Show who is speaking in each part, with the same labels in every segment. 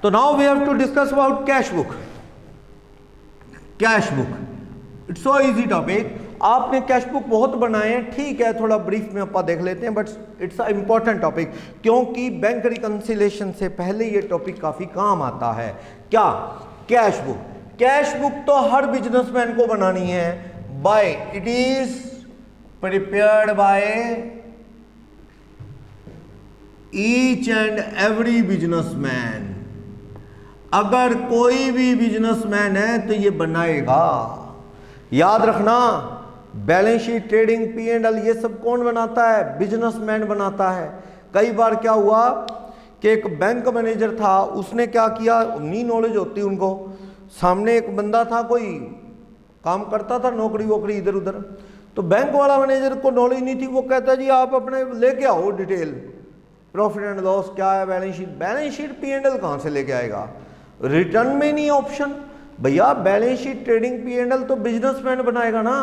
Speaker 1: तो now we have to discuss about cash book. Cash book it's so easy topic. आपने cash book बहुत बनाए हैं, ठीक है, थोड़ा ब्रीफ में आप देख लेते हैं, but it's a important topic, क्योंकि बैंक रिकंसिलेशन से पहले ये टॉपिक काफी काम आता है। क्या? Cash book. कैश बुक तो हर बिजनेसमैन को बनानी है, by it is prepared by each and every businessman. अगर कोई भी बिजनेसमैन है तो ये बनाएगा। याद रखना, बैलेंस शीट, ट्रेडिंग, P&L, ये सब कौन बनाता है? बिजनेसमैन बनाता है। कई बार क्या हुआ कि एक बैंक मैनेजर था, उसने क्या किया, नहीं नॉलेज होती उनको, सामने एक बंदा था, कोई काम करता था, नौकरी वोकरी इधर उधर, तो बैंक वाला मैनेजर को नॉलेज नहीं थी। वो कहता जी आप अपने लेके आओ डिटेल, प्रॉफिट एंड लॉस क्या है, बैलेंस शीट P&L कहाँ से लेके आएगा? रिटर्न में नहीं ऑप्शन। भैया बैलेंस शीट, ट्रेडिंग, P&L तो बिजनेसमैन बनाएगा ना।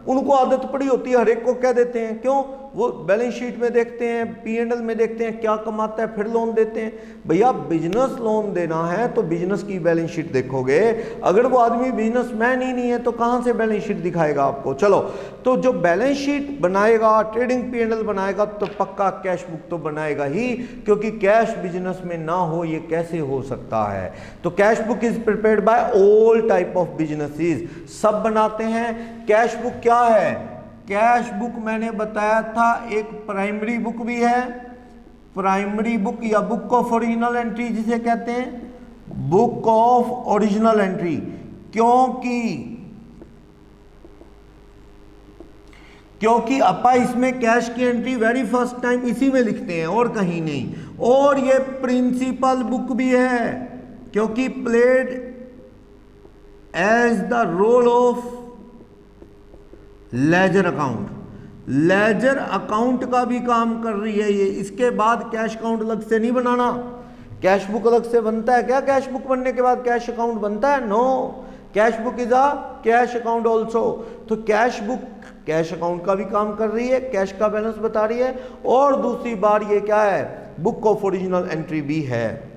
Speaker 1: उनको आदत पड़ी होती है, हर एक को कह देते हैं, क्यों? वो बैलेंस शीट में देखते हैं, P&L में देखते हैं क्या कमाता है, फिर लोन देते हैं। भैया बिजनेस लोन देना है तो बिजनेस की बैलेंस शीट देखोगे। अगर वो आदमी बिजनेसमैन ही नहीं है तो कहाँ से बैलेंस शीट दिखाएगा आपको? चलो, तो जो बैलेंस शीट बनाएगा, ट्रेडिंग, P&L बनाएगा, तो पक्का कैश बुक तो बनाएगा ही, क्योंकि कैश बिजनेस में ना हो ये कैसे हो सकता है? तो cash book is prepared bye all type of businesses, सब बनाते हैं। कैश बुक क्या है? कैश बुक मैंने बताया था एक प्राइमरी बुक भी है, प्राइमरी बुक या बुक ऑफ ओरिजिनल एंट्री जिसे कहते हैं, बुक ऑफ ओरिजिनल एंट्री। क्योंकि अपा इसमें कैश की एंट्री वेरी फर्स्ट टाइम इसी में लिखते हैं और कहीं नहीं। और ये प्रिंसिपल बुक भी है, क्योंकि played as the role of ledger account. Ledger account का भी काम कर रही है ये। इसके बाद कैश अकाउंट अलग से नहीं बनाना। कैश बुक अलग से बनता है क्या? कैश बुक बनने के बाद कैश अकाउंट बनता है? No, cash book is a cash account also. तो कैश बुक कैश अकाउंट का भी काम कर रही है, कैश का बैलेंस बता रही है, और दूसरी बार ये क्या है, बुक ऑफ ओरिजिनल एंट्री भी है।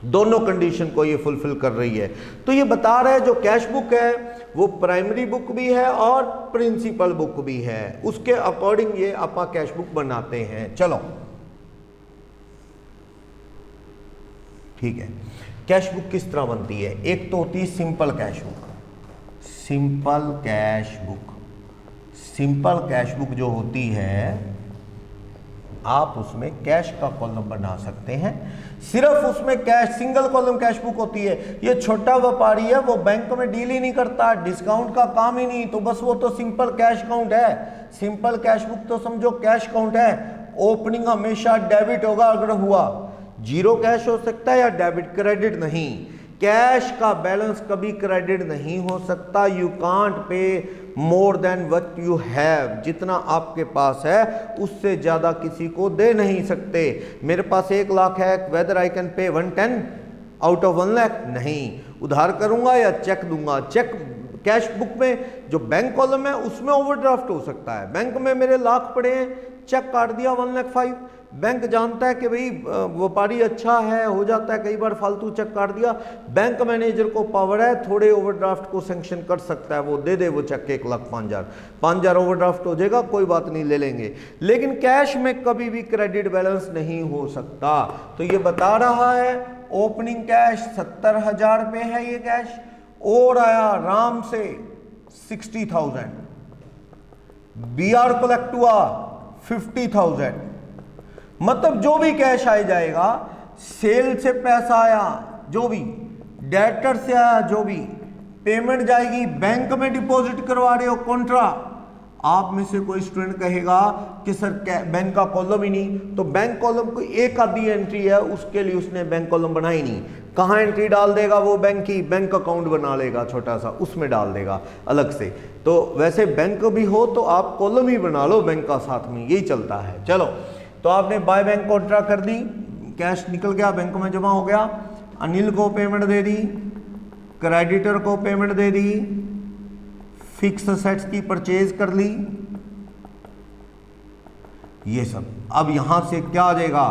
Speaker 1: दोनों कंडीशन को ये फुलफिल कर रही है। तो ये बता रहा है जो कैश बुक है वो प्राइमरी बुक भी है और प्रिंसिपल बुक भी है, उसके अकॉर्डिंग ये अपा कैश बुक बनाते हैं। चलो ठीक है, कैश बुक किस तरह बनती है? एक तो होती है simple cash book. Simple cash book, simple cash book जो होती है, आप उसमें कैश का कॉलम बना सकते हैं, सिर्फ उसमें cash, single column cash book होती है। ये छोटा व्यापारी है, वो बैंक में डील ही नहीं करता, डिस्काउंट का काम ही नहीं, तो बस वो तो सिंपल कैश अकाउंट है। सिंपल कैश बुक तो समझो कैश अकाउंट है। ओपनिंग हमेशा डेबिट होगा, अगर हुआ जीरो कैश हो सकता है या डेबिट, क्रेडिट नहीं। कैश का बैलेंस कभी क्रेडिट नहीं हो सकता। You can't pay more than what you have, जितना आपके पास है उससे ज्यादा किसी को दे नहीं सकते। मेरे पास 1 लाख है, whether I can pay 110 out of 1 lakh? नहीं, उधार करूंगा या चेक दूंगा। चेक कैश बुक में जो बैंक कॉलम है उसमें ओवरड्राफ्ट हो सकता है। बैंक में मेरे लाख पड़े हैं, चेक काट दिया 1,05,000, बैंक जानता है कि भाई व्यापारी अच्छा है, हो जाता है कई बार फालतू चेक काट दिया, बैंक मैनेजर को पावर है, थोड़े ओवरड्राफ्ट को सैंक्शन कर सकता है, वो दे दे वो चेक 1,05,000 ओवरड्राफ्ट हो जाएगा, कोई बात नहीं, ले लेंगे। लेकिन कैश में कभी भी क्रेडिट बैलेंस नहीं हो सकता। तो ये बता रहा है ओपनिंग कैश 70,000 रुपये है ये कैश, और आया आराम से 60,000, BR कलेक्ट हुआ 50,000, मतलब जो भी कैश आ जाएगा, सेल से पैसा आया जो भी, डेटर से आया जो भी, पेमेंट जाएगी, बैंक में डिपॉजिट करवा रहे हो कॉन्ट्रा। आप में से कोई स्टूडेंट कहेगा कि सर बैंक का कॉलम ही नहीं, तो बैंक कॉलम को एक आधी एंट्री है, उसके लिए उसने बैंक कॉलम बनाई नहीं। कहाँ एंट्री डाल देगा वो? बैंक की, बैंक अकाउंट बना लेगा छोटा सा, उसमें डाल देगा अलग से। तो वैसे बैंक भी हो तो आप कॉलम ही बना लो बैंक का, साथ में यही चलता है। चलो, तो आपने बाय बैंक कॉन्ट्रा कर दी, कैश निकल गया, बैंक में जमा हो गया, अनिल को पेमेंट दे दी, क्रेडिटर को पेमेंट दे दी, फिक्स असेट्स की परचेज कर ली, ये सब। अब यहां से क्या आ जाएगा?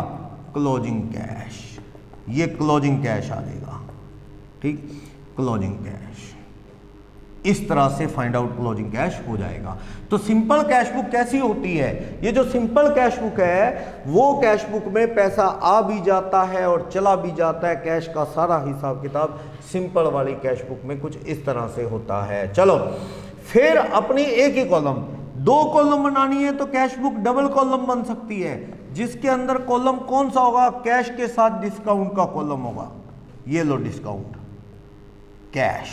Speaker 1: Closing cash. ये क्लोजिंग कैश आ जाएगा, ठीक, क्लोजिंग कैश। इस तरह से फाइंड आउट क्लोजिंग कैश हो जाएगा। तो सिंपल कैश बुक कैसी होती है? ये जो सिंपल कैश बुक है वो कैश बुक में पैसा आ भी जाता है और चला भी जाता है, कैश का सारा हिसाब किताब सिंपल वाली कैश बुक में कुछ इस तरह से होता है। चलो फिर अपनी एक ही कॉलम, 2 कॉलम बनानी है तो कैश बुक डबल कॉलम बन सकती है, जिसके अंदर कॉलम कौन सा होगा? कैश के साथ डिस्काउंट का कॉलम होगा। ये लो डिस्काउंट कैश,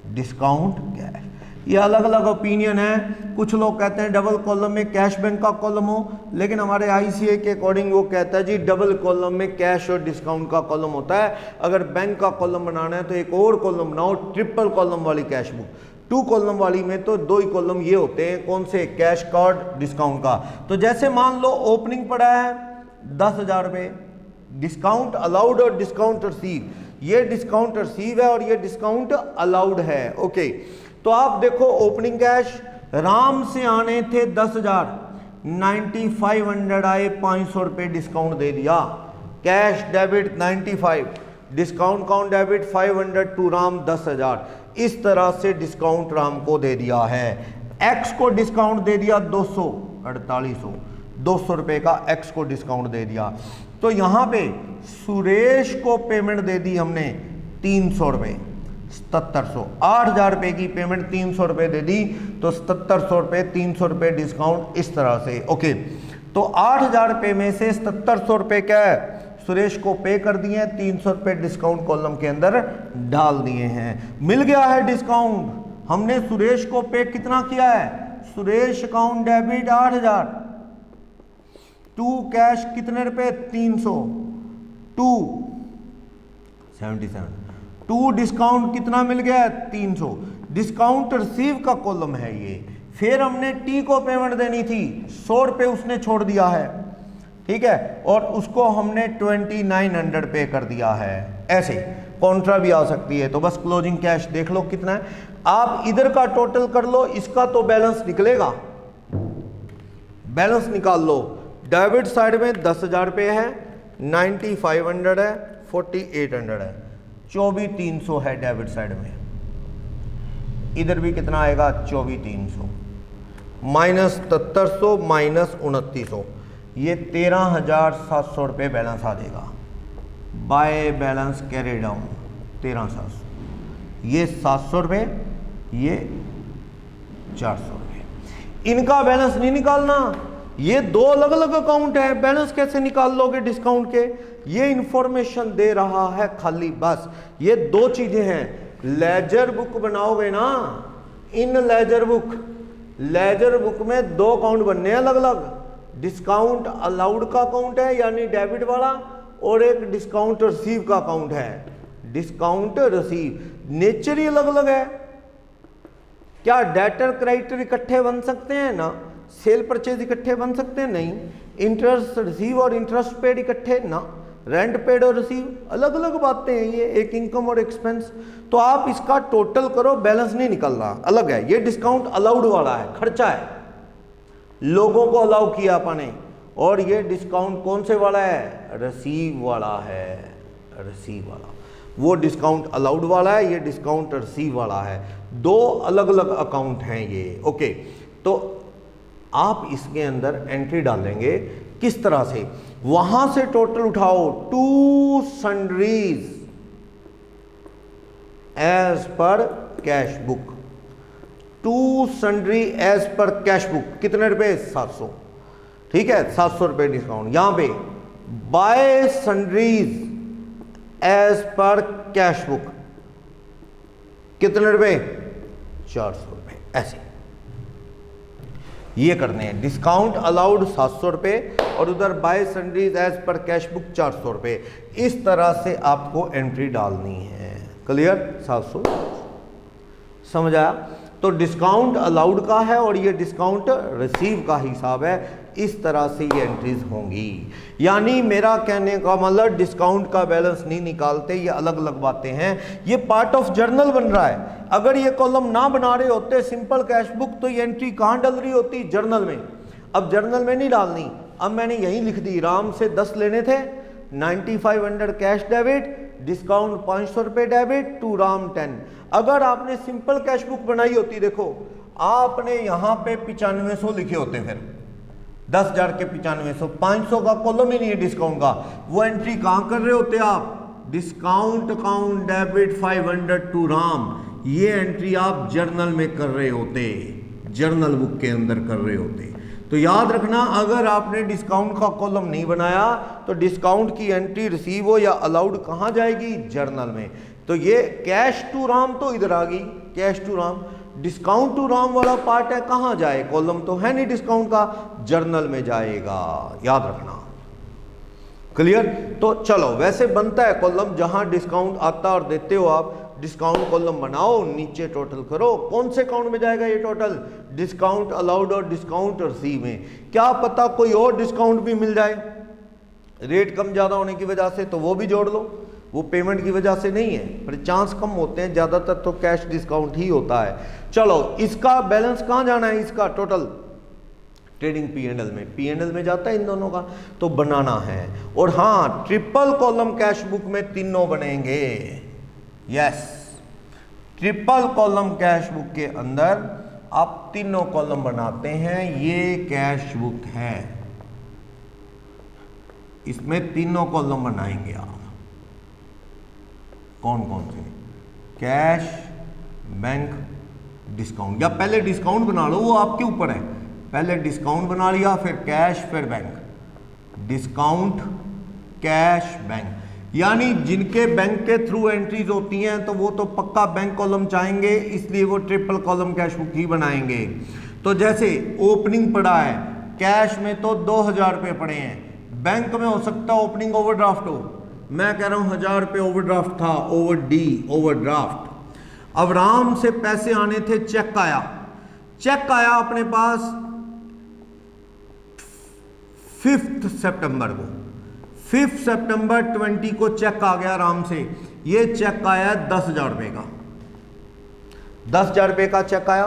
Speaker 1: डिस्काउंट कैश। ये अलग अलग ओपिनियन है, कुछ लोग कहते हैं डबल कॉलम में कैश बैंक का कॉलम हो, लेकिन हमारे आईसीए के अकॉर्डिंग वो कहता है जी डबल कॉलम में कैश और डिस्काउंट का कॉलम होता है। अगर बैंक का कॉलम बनाना है तो एक और कॉलम बनाओ, ट्रिपल कॉलम वाली कैश बुक। 2 कॉलम वाली में तो 2 ही कॉलम ये होते हैं, कौन से? कैश कार्ड, डिस्काउंट का। तो जैसे मान लो ओपनिंग पड़ा है 10,000 रुपये, डिस्काउंट अलाउड और डिस्काउंट रिसीव, ये डिस्काउंट रिसीव है और ये डिस्काउंट अलाउड है। ओके, तो आप देखो ओपनिंग कैश राम से आने थे 10,000, 9500 आए, 500 रुपये डिस्काउंट दे दिया। Cash debit 95, discount count debit 500 to Ram 10,000। इस तरह से डिस्काउंट राम को दे दिया है। एक्स को डिस्काउंट दे दिया 200, 4800, 200 रुपये का एक्स को डिस्काउंट दे दिया। तो यहाँ पे सुरेश को पेमेंट दे दी हमने 300 रुपये, 7700, 8,000 रुपये की पेमेंट 300 रुपये दे दी, तो 7700 रुपये, 300 रुपये डिस्काउंट, इस तरह से। ओके, तो 8,000 रुपये में से 7700 रुपये क्या है? सुरेश को पे कर दिए हैं, 300 रुपये डिस्काउंट कॉलम के अंदर डाल दिए हैं। मिल गया है डिस्काउंट। हमने सुरेश को पे कितना किया है? Suresh account debit 8,000, to cash कितने रुपए? 300, 277, टू डिस्काउंट कितना मिल गया? 300। डिस्काउंट रिसीव का कॉलम है ये। फिर हमने टी को पेमेंट देनी थी, 100 रुपये उसने छोड़ दिया है, ठीक है, और उसको हमने 2900 पे कर दिया है। ऐसे कॉन्ट्रा भी आ सकती है। तो बस क्लोजिंग कैश देख लो कितना है, आप इधर का टोटल कर लो, इसका तो बैलेंस निकलेगा, बैलेंस निकाल लो। डेबिट साइड में 10,000 रुपये है, 9500 है, 4800 है, 24,300 है डेबिट साइड में। इधर भी कितना आएगा? 24,300 माइनस 7700 माइनस 2900, ये 13,700 रुपये बैलेंस आ जाएगा। बाय बैलेंस कैरी डाउन 13,700, ये 700 रुपये, ये 400 रुपये। इनका बैलेंस नहीं निकालना, ये 2 अलग अलग अकाउंट है, बैलेंस कैसे निकाल लोगे डिस्काउंट के? ये इंफॉर्मेशन दे रहा है खाली, बस ये 2 चीजें हैं। लेजर बुक बनाओगे ना, इन लेजर बुक में 2 अकाउंट बनने हैं अलग अलग। डिस्काउंट अलाउड का अकाउंट है यानी डेबिट वाला, और एक डिस्काउंट रिसीव का अकाउंट है, डिस्काउंट रिसीव। नेचर ही अलग अलग है। क्या डेटर क्रेडिटर इकट्ठे बन सकते हैं? ना। सेल परचेज इकट्ठे बन सकते हैं? नहीं। इंटरेस्ट रिसीव और इंटरेस्ट पेड इकट्ठे? ना। रेंट पेड और रिसीव अलग अलग बातें हैं, ये एक इनकम और एक्सपेंस। तो आप इसका टोटल करो, बैलेंस नहीं निकल रहा, अलग है। ये डिस्काउंट अलाउड वाला है, खर्चा है, लोगों को अलाउ किया अपने। और ये डिस्काउंट कौन से वाला है? रिसीव वाला है, रिसीव वाला। वो डिस्काउंट अलाउड वाला है, ये डिस्काउंट रिसीव वाला है। 2 अलग अलग अकाउंट हैं ये। ओके, तो आप इसके अंदर एंट्री डालेंगे किस तरह से? वहां से टोटल उठाओ, to sundries as per cash book, to sundry as per cash book कितने रुपए? 700, ठीक है, 700 रुपए डिस्काउंट। यहां पे by sundries as per cash book कितने रुपए? 400 रुपए। ऐसे ये करने हैं। डिस्काउंट अलाउड 700 रुपये और उधर by sundries as per cash book 400 रुपये। इस तरह से आपको एंट्री डालनी है। क्लियर? 700 समझ आया? तो डिस्काउंट अलाउड का है और ये डिस्काउंट रिसीव का हिसाब है। इस तरह से ये एंट्रीज होंगी। यानी मेरा कहने का मतलब डिस्काउंट का बैलेंस नहीं निकालते, ये अलग अलग बातें हैं। ये पार्ट ऑफ जर्नल बन रहा है। अगर ये कॉलम ना बना रहे होते सिंपल कैश बुक, तो ये एंट्री कहाँ डल रही होती? जर्नल में। अब जर्नल में नहीं डालनी, अब मैंने यहीं लिख दी, राम से 10 लेने थे, 9500 कैश डेबिट, डिस्काउंट 500 रुपये डेबिट, टू राम 10। अगर आपने सिंपल कैश बुक बनाई होती, देखो आपने यहां पे 9500 लिखे होते, फिर 10,000 के 9500, 500 का कॉलम ही नहीं है डिस्काउंट का, वो एंट्री कहां कर रहे होते आप? Discount account debit 500 to Ram, ये एंट्री आप जर्नल में कर रहे होते, जर्नल बुक के अंदर कर रहे होते। तो याद रखना, अगर आपने डिस्काउंट का कॉलम नहीं बनाया तो डिस्काउंट की एंट्री रिसीव हो या अलाउड कहां जाएगी? जर्नल में। तो ये कैश टू राम तो इधर आ गई, cash to Ram. Discount to Ram वाला पार्ट है, कहां जाए? कॉलम तो है नहीं डिस्काउंट का, जर्नल में जाएगा, याद रखना। क्लियर? तो चलो, वैसे बनता है कॉलम जहां डिस्काउंट आता और देते हो आप, डिस्काउंट कॉलम बनाओ, नीचे टोटल करो, कौन से अकाउंट में जाएगा ये टोटल? डिस्काउंट अलाउड और डिस्काउंट रिसीव में। क्या पता कोई और डिस्काउंट भी मिल जाए रेट कम ज़्यादा होने की वजह से, तो वो भी जोड़ लो, वो पेमेंट की वजह से नहीं है, पर चांस कम होते हैं, ज़्यादातर तो कैश डिस्काउंट ही होता है। चलो, इसका बैलेंस कहाँ जाना है? इसका टोटल ट्रेडिंग P&L में, P&L में जाता है इन दोनों का, तो बनाना है। और हाँ, ट्रिपल कॉलम कैश बुक में तीनों बनेंगे। Yes, triple column cash book के अंदर आप तीनों कॉलम बनाते हैं। ये कैश बुक है, इसमें तीनों कॉलम बनाएंगे आप। कौन कौन से? Cash, bank, discount. या पहले डिस्काउंट बना लो, वो आपके ऊपर है। पहले डिस्काउंट बना लिया, फिर कैश, फिर बैंक। Discount, cash, bank. यानी जिनके बैंक के थ्रू एंट्रीज होती हैं तो वो तो पक्का बैंक कॉलम चाहेंगे, इसलिए वो ट्रिपल कॉलम कैश बुक ही बनाएंगे। तो जैसे ओपनिंग पड़ा है, कैश में तो 2000 रुपये पड़े हैं, बैंक में हो सकता है ओपनिंग ओवरड्राफ्ट हो। मैं कह रहा हूं 1000 रुपये ओवरड्राफ्ट था, ओवरड्राफ्ट। अब राम से पैसे आने थे, चेक आया, चेक आया अपने पास 5 सितंबर को, 5 सितंबर 20 को चेक आ गया राम से। ये चेक आया 10,000 रुपये का, 10,000 रुपये का चेक आया।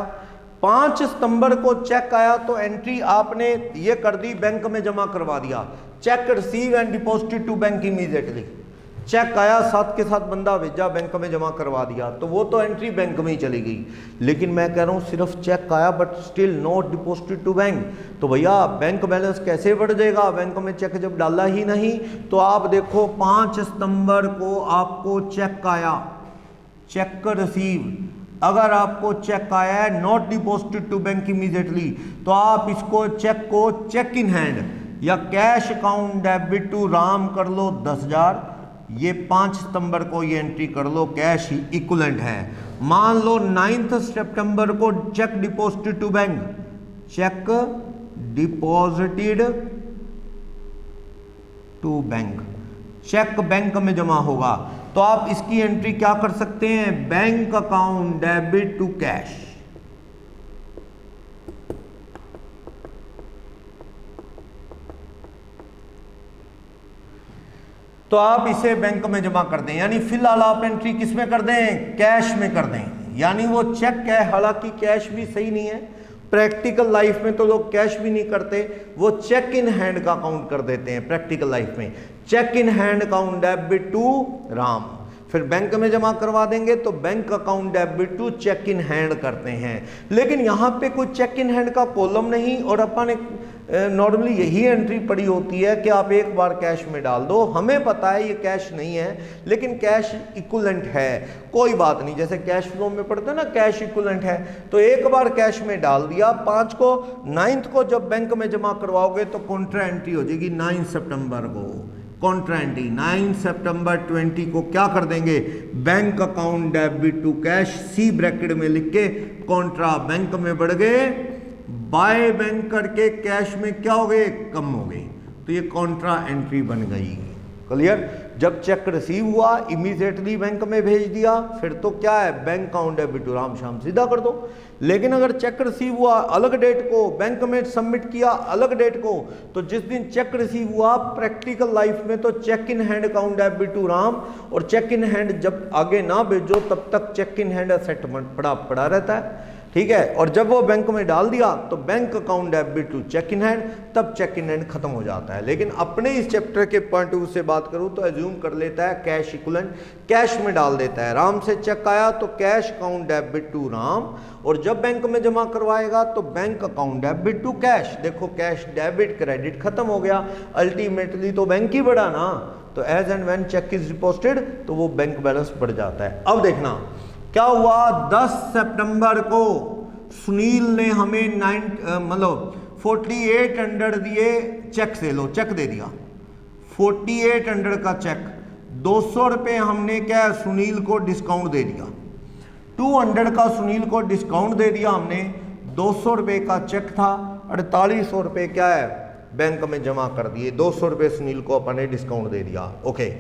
Speaker 1: 5 सितंबर को चेक आया तो एंट्री आपने ये कर दी, बैंक में जमा करवा दिया। Cheque receive and deposited to bank immediately. Cheque आया, साथ के साथ बंदा भेजा, बैंक में जमा करवा दिया, तो वो तो एंट्री बैंक में ही चली गई। लेकिन मैं कह रहा हूँ सिर्फ चेक आया but still not deposited to bank, तो भैया बैंक बैलेंस कैसे बढ़ जाएगा? बैंक में चेक जब डाला ही नहीं। तो आप देखो 5 सितंबर को आपको चेक आया, चेक रिसीव। अगर आपको चेक आया है not deposited to bank immediately, तो आप इसको चेक को चेक इन हैंड या cash account debit to Ram कर लो 10,000। ये 5 सितंबर को ये एंट्री कर लो, कैश ही इक्विवेलेंट है। मान लो 9 सितंबर को cheque deposited to bank, cheque deposited to bank, cheque bank में जमा होगा, तो आप इसकी एंट्री क्या कर सकते हैं? Bank account debit to cash. तो आप इसे बैंक में जमा कर दें, यानी फिलहाल आप एंट्री किस में कर दें? कैश में कर दें। यानी वो चेक है, हालांकि कैश भी सही नहीं है, प्रैक्टिकल लाइफ में तो लोग कैश भी नहीं करते, वो चेक इन हैंड का अकाउंट कर देते हैं। प्रैक्टिकल लाइफ में cheque in hand account debit to Ram, फिर बैंक में जमा करवा देंगे तो bank account debit to cheque in hand करते हैं। लेकिन यहाँ पे कोई चेक इन हैंड का कॉलम नहीं, और अपन नॉर्मली यही एंट्री पड़ी होती है कि आप एक बार कैश में डाल दो। हमें पता है ये कैश नहीं है, लेकिन कैश इक्विवेलेंट है, कोई बात नहीं। जैसे कैश फ्लो में पढ़ते हैं ना, कैश इक्विवेलेंट है, तो एक बार कैश में डाल दिया। 5 को 9 को जब बैंक में जमा करवाओगे तो कॉन्ट्रा एंट्री हो जाएगी 9 सितंबर को। कॉन्ट्रा एंट्री 9 सितंबर 20 को क्या कर देंगे? Bank account debit to cash, C bracket में लिख के कॉन्ट्रा बैंक में बढ़ गए, बाय बैंक करके कैश में क्या हो गए? कम हो गए, तो ये कॉन्ट्रा एंट्री बन गई। क्लियर? जब चेक रिसीव हुआ इमीडिएटली बैंक में भेज दिया, फिर तो क्या है? Bank account debit to Ram शाम सीधा कर दो। लेकिन अगर चेक रिसीव हुआ अलग डेट को, बैंक में सबमिट किया अलग डेट को, तो जिस दिन चेक रिसीव हुआ प्रैक्टिकल लाइफ में तो cheque in hand account debit to Ram, और चेक इन हैंड जब आगे ना भेजो तब तक चेक इन हैंड सेटलमेंट पड़ा रहता है। ठीक है। और जब वो बैंक में डाल दिया तो bank account debit to cheque in hand, तब चेक इन हैंड खत्म हो जाता है। लेकिन अपने इस चैप्टर के पॉइंट ऑफ व्यू से बात करूं तो एज्यूम कर लेता है कैश इक्विवेलेंट, कैश में डाल देता है। राम से चेक आया तो cash account debit to Ram, और जब बैंक में जमा करवाएगा तो bank account debit to cash. देखो कैश डेबिट क्रेडिट खत्म हो गया, अल्टीमेटली तो बैंक ही बढ़ा ना, तो as and when cheque is deposited तो वो बैंक बैलेंस बढ़ जाता है। अब देखना क्या हुआ, 10 सितंबर को सुनील ने हमें 4800 दिए चेक से, लो चेक दे दिया 4800 का चेक, 200 रुपये हमने क्या सुनील को डिस्काउंट दे दिया, 200 का सुनील को डिस्काउंट दे दिया हमने, 200 रुपये का चेक था, 4800 रुपये क्या है बैंक में जमा कर दिए, 200 रुपये सुनील को अपन ने डिस्काउंट दे दिया। ओके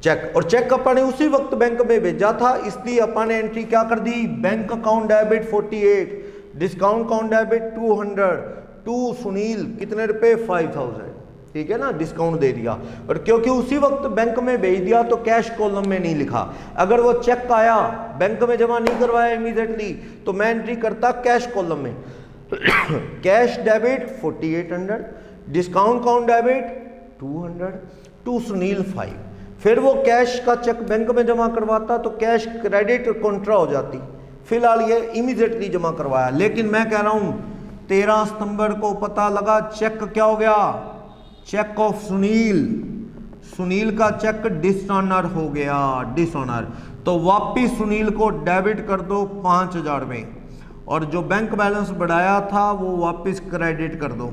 Speaker 1: चेक, और चेक अपन ने उसी वक्त बैंक में भेजा था, इसलिए अपन ने एंट्री क्या कर दी, bank account debit 48, discount account debit 200 to Sunil कितने रुपए 5000, ठीक है ना, डिस्काउंट दे दिया। और क्योंकि उसी वक्त बैंक में भेज दिया तो कैश कॉलम में नहीं लिखा। अगर वो चेक आया बैंक में जमा नहीं करवाया इमीडिएटली तो मैं एंट्री करता कैश कॉलम में cash debit 4800, discount account debit 200 to Sunil 5। फिर वो कैश का चेक बैंक में जमा करवाता तो कैश क्रेडिट कॉन्ट्रा हो जाती, फिलहाल ये इमीडिएटली जमा करवाया। लेकिन मैं कह रहा हूं 13 सितंबर को पता लगा चेक क्या हो गया, चेक ऑफ सुनील, सुनील का चेक डिसऑनर हो गया, डिसऑनर, तो वापिस सुनील को डेबिट कर दो 5000 में, और जो बैंक बैलेंस बढ़ाया था वो वापिस क्रेडिट कर दो,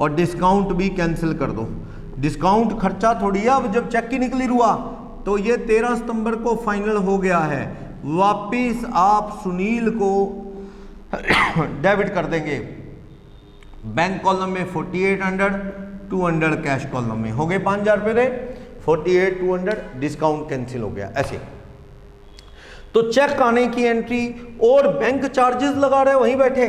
Speaker 1: और डिस्काउंट भी कैंसिल कर दो। डिस्काउंट खर्चा थोड़ी है, अब जब चेक ही निकली हुआ तो ये 13 सितंबर को फाइनल हो गया है, वापिस आप सुनील को डेबिट कर देंगे बैंक कॉलम में 4800, 200 कैश कॉलम में, हो गए 5000 रुपये, 48 200 डिस्काउंट कैंसिल हो गया। ऐसे तो चेक आने की एंट्री और बैंक चार्जेस लगा रहे वहीं बैठे,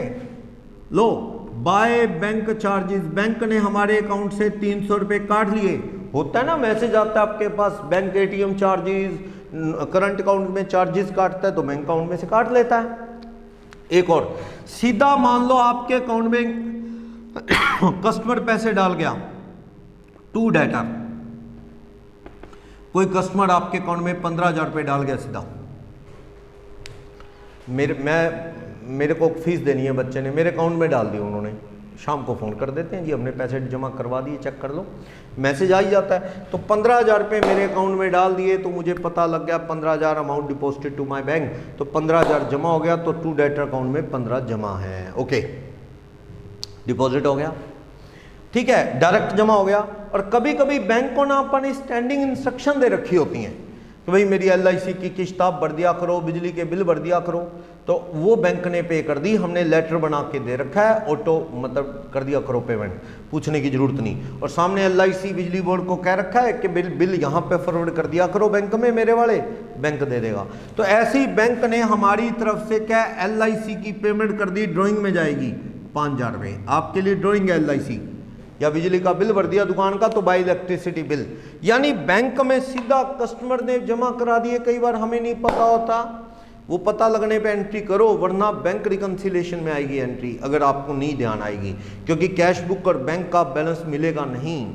Speaker 1: लो बाय बैंक चार्जेस, बैंक ने हमारे अकाउंट से 300 रुपये काट लिए, होता है ना मैसेज आता है आपके पास bank ATM charges, current account में चार्जेस काटता है तो बैंक अकाउंट में से काट लेता है। एक और सीधा मान लो आपके अकाउंट में कस्टमर पैसे डाल गया, टू डेटा, कोई कस्टमर आपके अकाउंट में 15,000 रुपये डाल गया सीधा, मेरे को फीस देनी है बच्चे ने, मेरे अकाउंट में डाल दी उन्होंने, शाम को फ़ोन कर देते हैं जी हमने पैसे जमा करवा दिए चेक कर लो, मैसेज आ ही जाता है। तो 15,000 रुपये मेरे अकाउंट में डाल दिए तो मुझे पता लग गया 15,000 amount deposited to my bank, तो 15,000 जमा हो गया, तो टू डेटर अकाउंट में 15 जमा है, ओके डिपॉजिट हो गया, ठीक है, डायरेक्ट जमा हो गया। और कभी कभी बैंक को ना अपन स्टैंडिंग इंस्ट्रक्शन दे रखी होती हैं कि भाई मेरी LIC की किस्त आप भर दिया करो, बिजली के बिल भर दिया करो, तो वो बैंक ने पे कर दी, हमने लेटर बना के दे रखा है, ऑटो मतलब कर दिया करो पेमेंट, पूछने की जरूरत नहीं। और सामने LIC बिजली बोर्ड को कह रखा है कि बिल यहाँ पे फॉरवर्ड कर दिया करो बैंक में, मेरे वाले बैंक दे देगा। तो ऐसी बैंक ने हमारी तरफ से क्या LIC की पेमेंट कर दी, ड्रॉइंग में जाएगी 5,000 रुपये, आपके लिए ड्रॉइंग है LIC, या बिजली का बिल भर दिया दुकान का तो बाय इलेक्ट्रिसिटी बिल, यानी बैंक में सीधा कस्टमर ने जमा करा दिए। कई बार हमें नहीं पता होता, वो पता लगने पे एंट्री करो, वरना बैंक रिकंसिलिएशन में आएगी एंट्री, अगर आपको नहीं ध्यान आएगी, क्योंकि कैश बुक और बैंक का बैलेंस मिलेगा नहीं।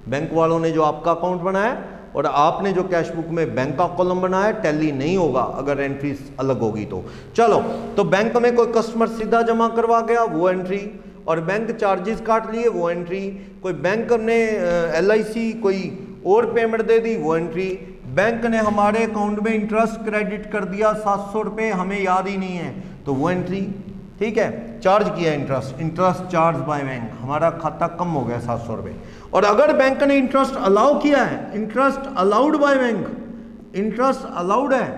Speaker 1: बैंक वालों ने जो आपका अकाउंट बनाया और आपने जो कैश बुक में बैंक का कॉलम बनाया टैली नहीं होगा अगर एंट्री अलग होगी तो। चलो, तो बैंक में कोई कस्टमर सीधा जमा करवा गया वो एंट्री, और बैंक चार्जेस काट लिए वो एंट्री, कोई बैंक ने LIC कोई और पेमेंट दे दी वो एंट्री, बैंक ने हमारे अकाउंट में इंटरेस्ट क्रेडिट कर दिया 700 रुपये, हमें याद ही नहीं है तो वो एंट्री, ठीक है, चार्ज किया इंटरेस्ट चार्ज बाय बैंक, हमारा खाता कम हो गया 700 रुपये। और अगर बैंक ने इंटरेस्ट अलाउ किया है, interest allowed by bank, interest allowed है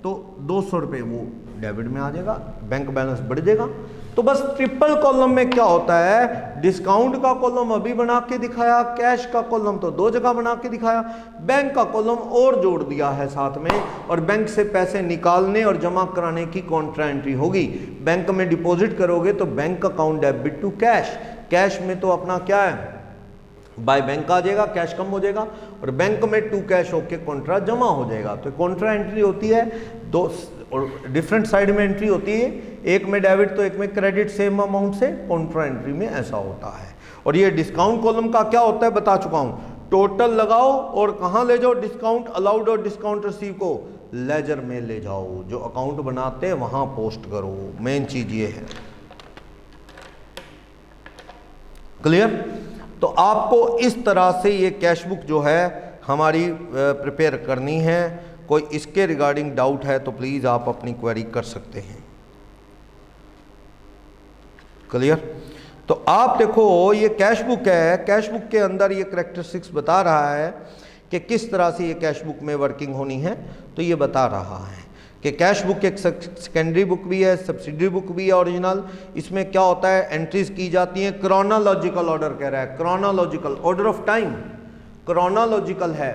Speaker 1: तो 200 रुपये वो डेबिट में आ जाएगा, बैंक बैलेंस बढ़ जाएगा। तो बस ट्रिपल कॉलम में क्या होता है, डिस्काउंट का कॉलम अभी बना के दिखाया, कैश का कॉलम तो 2 जगह बना के दिखाया, बैंक का कॉलम और जोड़ दिया है साथ में, और बैंक से पैसे निकालने और जमा कराने की कॉन्ट्रा एंट्री होगी। बैंक में डिपॉजिट करोगे तो bank account debit to cash, cash में तो अपना क्या है बाय बैंक आ जाएगा, कैश कम हो जाएगा, और बैंक में टू कैश होके कॉन्ट्रा जमा हो जाएगा। तो कॉन्ट्रा एंट्री होती है दो, और डिफरेंट साइड में एंट्री होती है, एक में डेबिट तो एक में क्रेडिट, सेम अमाउंट से काउंटर एंट्री में ऐसा होता है। और ये डिस्काउंट कॉलम का क्या होता है बता चुका हूं, टोटल लगाओ और कहां ले जाओ डिस्काउंट अलाउड और डिस्काउंट रिसीव को, लेजर में ले जाओ, जो अकाउंट बनाते हैं वहां पोस्ट करो, मेन चीज ये है। क्लियर? तो आपको इस तरह से ये कैश बुक जो है हमारी प्रिपेयर करनी है। कोई इसके रिगार्डिंग डाउट है तो प्लीज आप अपनी क्वेरी कर सकते हैं। क्लियर? तो आप देखो ये कैश बुक है, कैश बुक के अंदर ये कैरेक्टरिस्टिक्स बता रहा है कि किस तरह से ये कैश बुक में वर्किंग होनी है। तो ये बता रहा है कि कैश बुक एक सेकेंडरी बुक भी है, सब्सिडरी बुक भी है ओरिजिनल। इसमें क्या होता है, एंट्रीज की जाती हैं क्रोनोलॉजिकल ऑर्डर, कह रहा है chronological order of time, chronological है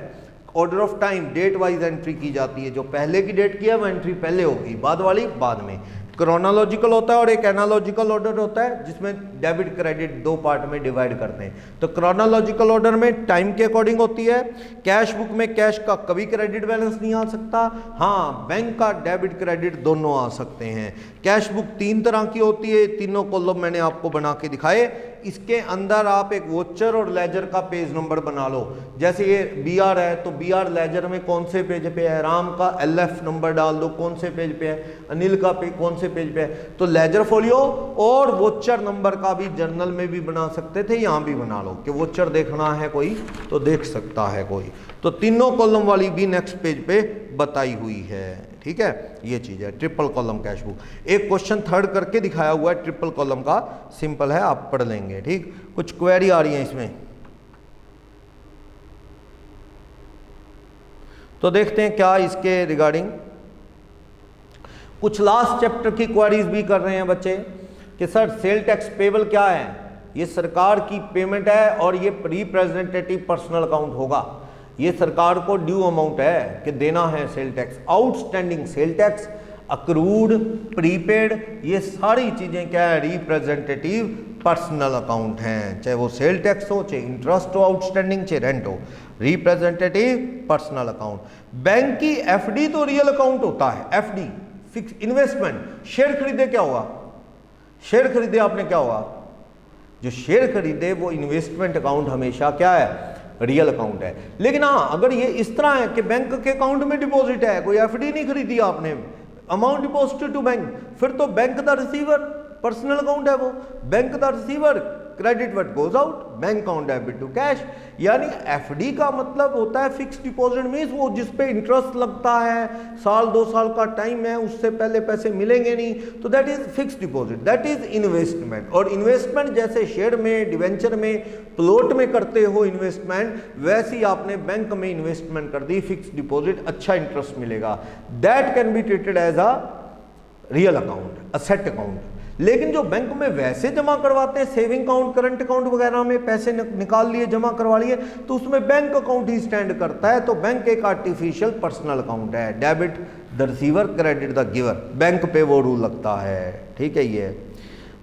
Speaker 1: order of time, date wise entry की जाती है। जो पहले की डेट की है वो एंट्री पहले होगी, बाद वाली बाद में। क्रोनोलॉजिकल होता है और एक एनालॉजिकल ऑर्डर होता है जिसमें डेबिट क्रेडिट दो पार्ट में डिवाइड करते हैं। तो क्रोनोलॉजिकल ऑर्डर में टाइम के अकॉर्डिंग होती है। कैश बुक में कैश का कभी क्रेडिट बैलेंस नहीं आ सकता, हाँ बैंक का डेबिट क्रेडिट दोनों आ सकते हैं। कैश बुक 3 तरह की होती है, तीनों कॉलम मैंने आपको बना के दिखाए। इसके अंदर आप एक वोचर और लेजर का पेज नंबर बना लो। जैसे ये बीआर है तो बीआर लेजर में कौन से पेज पे है, राम का एलएफ नंबर डाल दो कौन से पेज पे है, अनिल का कौन से पेज पे है। तो लेजर फोलियो और वोचर नंबर का भी जर्नल में भी बना सकते थे, यहां भी बना लो कि वोचर देखना है कोई तो देख सकता है कोई। तो तीनों कॉलम वाली भी नेक्स्ट पेज पे बताई हुई है। ठीक है, ये चीज है ट्रिपल कॉलम कैश बुक। एक क्वेश्चन थर्ड करके दिखाया हुआ है ट्रिपल कॉलम का, सिंपल है आप पढ़ लेंगे। ठीक, कुछ क्वेरी आ रही है इसमें तो देखते हैं क्या इसके रिगार्डिंग। कुछ लास्ट चैप्टर की क्वेरीज भी कर रहे हैं बच्चे कि सर सेल टैक्स पेबल क्या है, ये सरकार की पेमेंट है और ये रिप्रेजेंटेटिव पर्सनल अकाउंट होगा, ये सरकार को ड्यू अमाउंट है कि देना है sale tax. Outstanding sale tax, accrued, prepaid, ये सारी चीजें क्या है, रिप्रेजेंटेटिव पर्सनल अकाउंट हैं। चाहे वो सेल टैक्स हो, चाहे इंटरेस्ट हो आउटस्टैंडिंग, चाहे रेंट हो, रिप्रेजेंटेटिव पर्सनल अकाउंट। बैंक की एफडी तो रियल अकाउंट होता है, एफडी फिक्स इन्वेस्टमेंट। शेयर खरीदे क्या हुआ, शेयर खरीदे आपने क्या हुआ, जो शेयर खरीदे वो इन्वेस्टमेंट अकाउंट हमेशा क्या है, रियल अकाउंट है। लेकिन हाँ अगर ये इस तरह है कि बैंक के अकाउंट में डिपॉजिट है, कोई एफडी नहीं खरीदी आपने, अमाउंट डिपॉजिटेड टू बैंक, फिर तो bank the receiver personal account है वो, bank the receiver credit what goes out, bank account debit to cash. यानी एफडी का मतलब होता है फिक्स डिपॉजिट, मींस वो जिस पे इंटरेस्ट लगता है, साल 2 साल का टाइम है, उससे पहले पैसे मिलेंगे नहीं, तो that is fix deposit, that is investment. और इन्वेस्टमेंट जैसे शेयर में, डिवेंचर में, प्लॉट में करते हो इन्वेस्टमेंट, वैसे ही आपने बैंक में इन्वेस्टमेंट कर दी, फिक्स डिपॉजिट, अच्छा इंटरेस्ट मिलेगा, that can be treated as a real account, asset account. लेकिन जो बैंक में वैसे जमा करवाते हैं, सेविंग अकाउंट, करंट अकाउंट वगैरह में पैसे निकाल लिए, जमा करवा लिए, तो उसमें बैंक अकाउंट ही स्टैंड करता है। तो बैंक एक आर्टिफिशियल पर्सनल अकाउंट है, debit the receiver, credit the giver, bank पे वो रूल लगता है। ठीक है, ये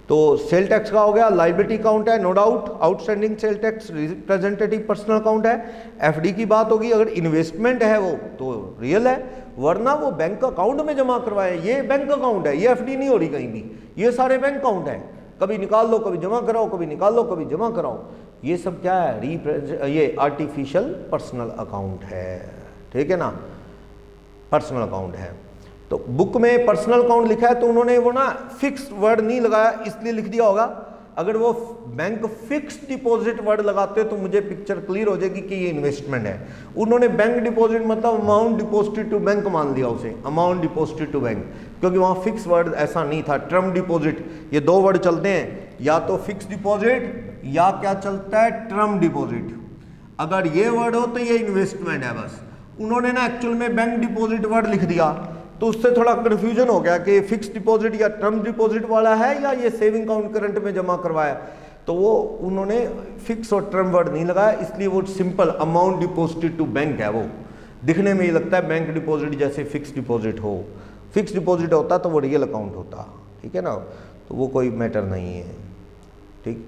Speaker 1: तो सेल टैक्स का हो गया। लाइबिलिटी अकाउंट है, no doubt, outstanding sale tax representative personal account है। एफडी की बात होगी, अगर इन्वेस्टमेंट है वो तो रियल है, वरना वो बैंक अकाउंट में जमा करवाए, ये बैंक अकाउंट है, ये एफडी नहीं हो रही कहीं भी, ये सारे बैंक अकाउंट है, कभी निकाल लो कभी जमा कराओ, कभी निकाल लो कभी जमा कराओ, ये सब क्या है, ये आर्टिफिशियल पर्सनल अकाउंट है। ठीक है ना, पर्सनल अकाउंट है। तो बुक में पर्सनल अकाउंट लिखा है तो उन्होंने वो ना फिक्स वर्ड नहीं लगाया, इसलिए लिख दिया होगा। अगर वो बैंक फिक्स डिपॉजिट वर्ड लगाते तो मुझे पिक्चर क्लियर हो जाएगी कि ये इन्वेस्टमेंट है। उन्होंने बैंक डिपॉजिट मतलब अमाउंट डिपॉजिटेड टू बैंक मान लिया उसे, अमाउंट डिपॉजिटेड टू बैंक, क्योंकि वहाँ फिक्स वर्ड ऐसा नहीं था। टर्म डिपॉजिट, ये 2 वर्ड चलते हैं, या तो फिक्स डिपॉजिट या क्या चलता है, टर्म डिपॉजिट। अगर ये वर्ड हो तो ये इन्वेस्टमेंट है बस। उन्होंने ना एक्चुअल में बैंक डिपॉजिट वर्ड लिख दिया, तो उससे थोड़ा कन्फ्यूजन हो गया कि फिक्स डिपॉजिट या टर्म डिपॉजिट वाला है या ये सेविंग अकाउंट करंट में जमा करवाया। तो वो उन्होंने फिक्स और टर्म वर्ड नहीं लगाया, इसलिए वो simple amount deposited to bank है। वो दिखने में ये लगता है बैंक डिपॉजिट जैसे फिक्स डिपॉजिट हो, फिक्स डिपॉजिट होता तो वो रियल अकाउंट होता। ठीक है ना, तो वो कोई मैटर नहीं है। ठीक,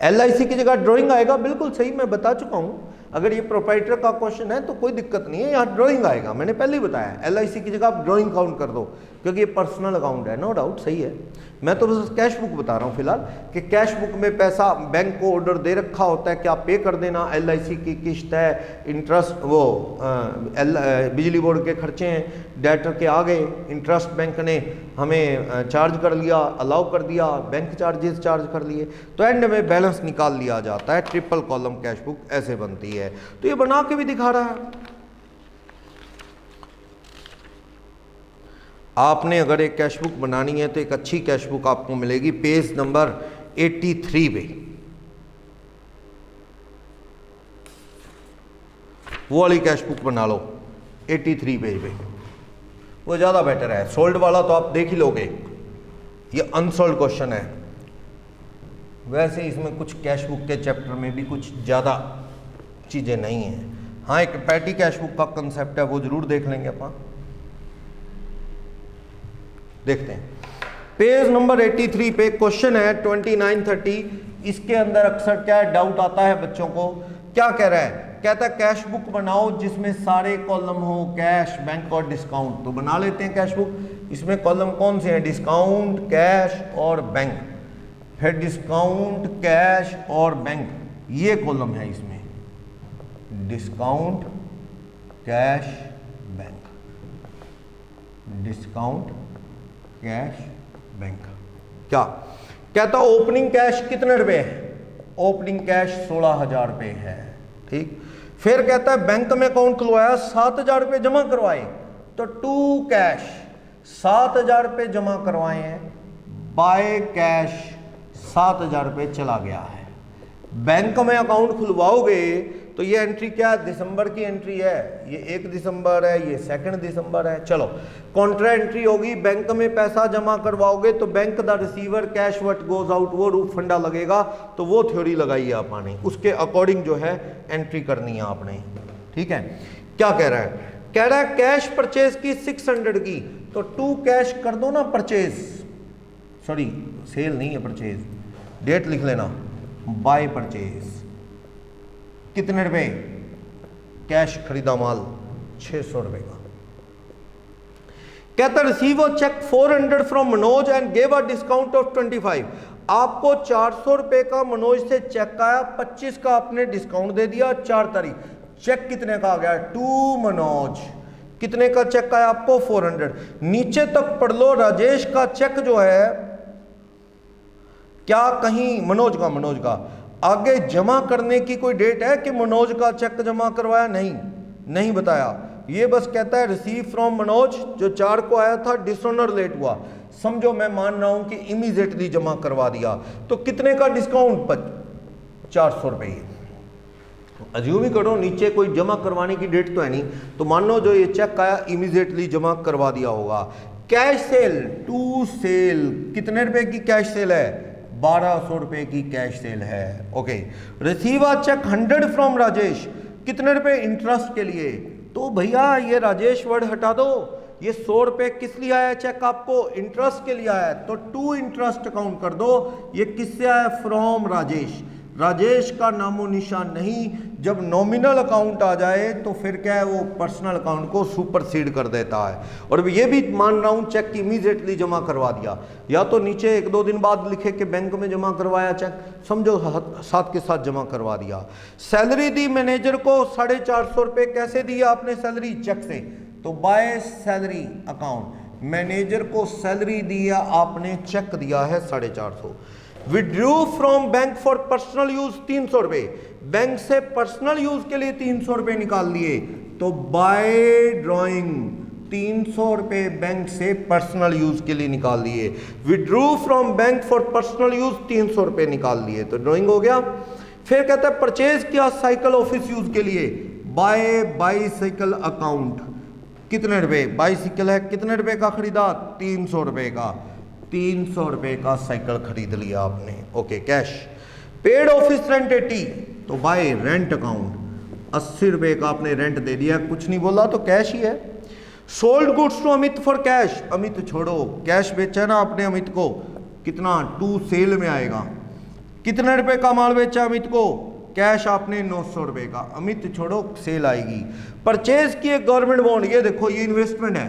Speaker 1: LIC की जगह ड्राइंग आएगा, बिल्कुल सही, मैं बता चुका हूँ। अगर ये प्रोप्राइटर का क्वेश्चन है तो कोई दिक्कत नहीं है, यहाँ ड्राइंग आएगा, मैंने पहले ही बताया LIC की जगह आप ड्राइंग काउंट कर दो क्योंकि ये पर्सनल अकाउंट है, नो डाउट सही है। मैं तो बस कैश बुक बता रहा हूँ फिलहाल कि कैश बुक में पैसा बैंक को ऑर्डर दे रखा होता है कि आप पे कर देना, LIC की किस्त है, इंटरेस्ट वो बिजली बोर्ड के खर्चे हैं, डेटर के आ गए, इंटरेस्ट बैंक ने हमें चार्ज कर लिया, अलाउ कर दिया, बैंक चार्जेस चार्ज कर लिए, तो एंड में बैलेंस निकाल लिया जाता है। ट्रिपल कॉलम कैश बुक ऐसे बनती है। तो ये बना के भी दिखा रहा है। आपने अगर एक कैश बुक बनानी है तो एक अच्छी कैश बुक आपको मिलेगी पेज नंबर 83 पे, वो वाली कैश बुक बना लो 83 पेज पे, वो ज़्यादा बेटर है। सोल्ड वाला तो आप देख ही लोगे, ये अनसोल्ड क्वेश्चन है। वैसे इसमें कुछ कैश बुक के चैप्टर में भी कुछ ज़्यादा चीज़ें नहीं हैं। हाँ, एक पैटी कैश बुक का कंसेप्ट है, वो जरूर देख लेंगे अपन। देखते हैं पेज नंबर 83 पे क्वेश्चन है 29-30। इसके अंदर अक्सर क्या डाउट आता है बच्चों को, क्या कह रहा है, कहता है कैश बुक बनाओ जिसमें सारे कॉलम हो कैश, बैंक और डिस्काउंट। तो बना लेते हैं कैश बुक। इसमें कॉलम कौन से हैं, डिस्काउंट, कैश और बैंक। फिर डिस्काउंट, कैश और बैंक, ये कॉलम है इसमें, discount, cash, bank, discount, cash, bank. क्या कहता ओपनिंग कैश कितने रुपए है, ओपनिंग कैश 16,000 रुपए है, ठीक। फिर कहता है बैंक में अकाउंट खुलवाया 7,000 रुपए जमा करवाए, तो टू कैश 7,000 रुपए जमा करवाए हैं, बाय कैश 7,000 रुपए चला गया है। बैंक में अकाउंट खुलवाओगे तो ये एंट्री क्या, दिसंबर की एंट्री है, ये 1 दिसंबर है, ये 2 दिसंबर है। चलो कॉन्ट्रा एंट्री होगी, बैंक में पैसा जमा करवाओगे तो bank the receiver cash what goes out, वो रूप फंडा लगेगा, तो वो थ्योरी लगाई है आपने, उसके अकॉर्डिंग जो है एंट्री करनी है आपने, ठीक है। क्या कह रहा है, कह रहा है कैश परचेज की 600 की, तो टू कैश कर दो ना परचेज, सॉरी सेल नहीं है परचेज, डेट लिख लेना, बाय परचेज कितने रुपए, कैश खरीदा माल 600 रुपए का। कहता receive a cheque 400 from Manoj and gave a discount of 25। आपको 400 रुपए का मनोज से चेक आया, 25 का आपने डिस्काउंट दे दिया, 4 तारीख। चेक कितने का आ गया, टू मनोज, कितने का चेक आया आपको, 400। नीचे तक पढ़ लो, राजेश का चेक जो है, क्या कहीं मनोज का आगे जमा करने की कोई डेट है कि मनोज का चेक जमा करवाया, नहीं बताया। ये बस कहता है रिसीव फ्रॉम मनोज, जो 4 को आया था, डिसऑनर लेट हुआ, समझो मैं मान रहा हूं कि इमीडिएटली जमा करवा दिया, तो कितने का डिस्काउंट, 400 रुपये। अज्यूम ही करो नीचे कोई जमा करवाने की डेट तो है नहीं, तो मान लो जो ये चेक आया इमीडिएटली जमा करवा दिया होगा। कैश सेल, टू सेल, कितने रुपए की कैश सेल है, 1200 रुपए की कैश सेल है, okay. Receive a cheque 100 from Rajesh, कितने रुपए, इंटरेस्ट के लिए, तो भैया ये राजेश वर्ड हटा दो, ये 100 रुपए किस लिए आया चेक आपको, इंटरेस्ट के लिए आया, तो टू इंटरेस्ट काउंट कर दो। ये किससे आया, फ्रॉम राजेश, राजेश का नामो निशान नहीं। जब नॉमिनल अकाउंट आ जाए तो फिर क्या है, वो पर्सनल अकाउंट को सुपरसीड कर देता है। और ये भी मान रहा हूं चेक इमीडिएटली जमा करवा दिया, या तो नीचे 1-2 दिन बाद लिखे कि बैंक में जमा करवाया चेक, समझो साथ के साथ जमा करवा दिया। सैलरी दी मैनेजर को 450 रुपये, कैसे दिया आपने सैलरी, चेक से, तो बाय सैलरी अकाउंट, मैनेजर को सैलरी दिया आपने, चेक दिया है 450। Withdrew from bank for personal use 300 रुपए, बैंक से पर्सनल यूज के लिए 300 रुपए निकाल लिए, तो बाय ड्रॉइंग 300 रुपए बैंक से पर्सनल यूज के लिए निकाल लिए। Withdrew from bank for personal use 300 रुपए निकाल लिए, तो ड्रॉइंग हो गया। फिर कहता है परचेज किया साइकिल ऑफिस यूज के लिए, बाय बाईसाइकिल अकाउंट, कितने रुपए, बाईसाइकिल है, कितने रुपए का खरीदा, 300 रुपए का, 300 रुपए का साइकिल खरीद लिया आपने, okay. Cash paid office rent 80, तो बाय रेंट अकाउंट 80 रुपए का आपने रेंट दे दिया, कुछ नहीं बोला तो कैश ही है। Sold goods to Amit for cash, Amit छोड़ो, कैश बेचा ना आपने अमित को, कितना, टू सेल में आएगा, कितने रुपए का माल बेचा अमित को, कैश आपने 900 रुपए का, अमित छोड़ो सेल आएगी। परचेज किए गवर्नमेंट बॉन्ड, ये देखो ये इन्वेस्टमेंट है,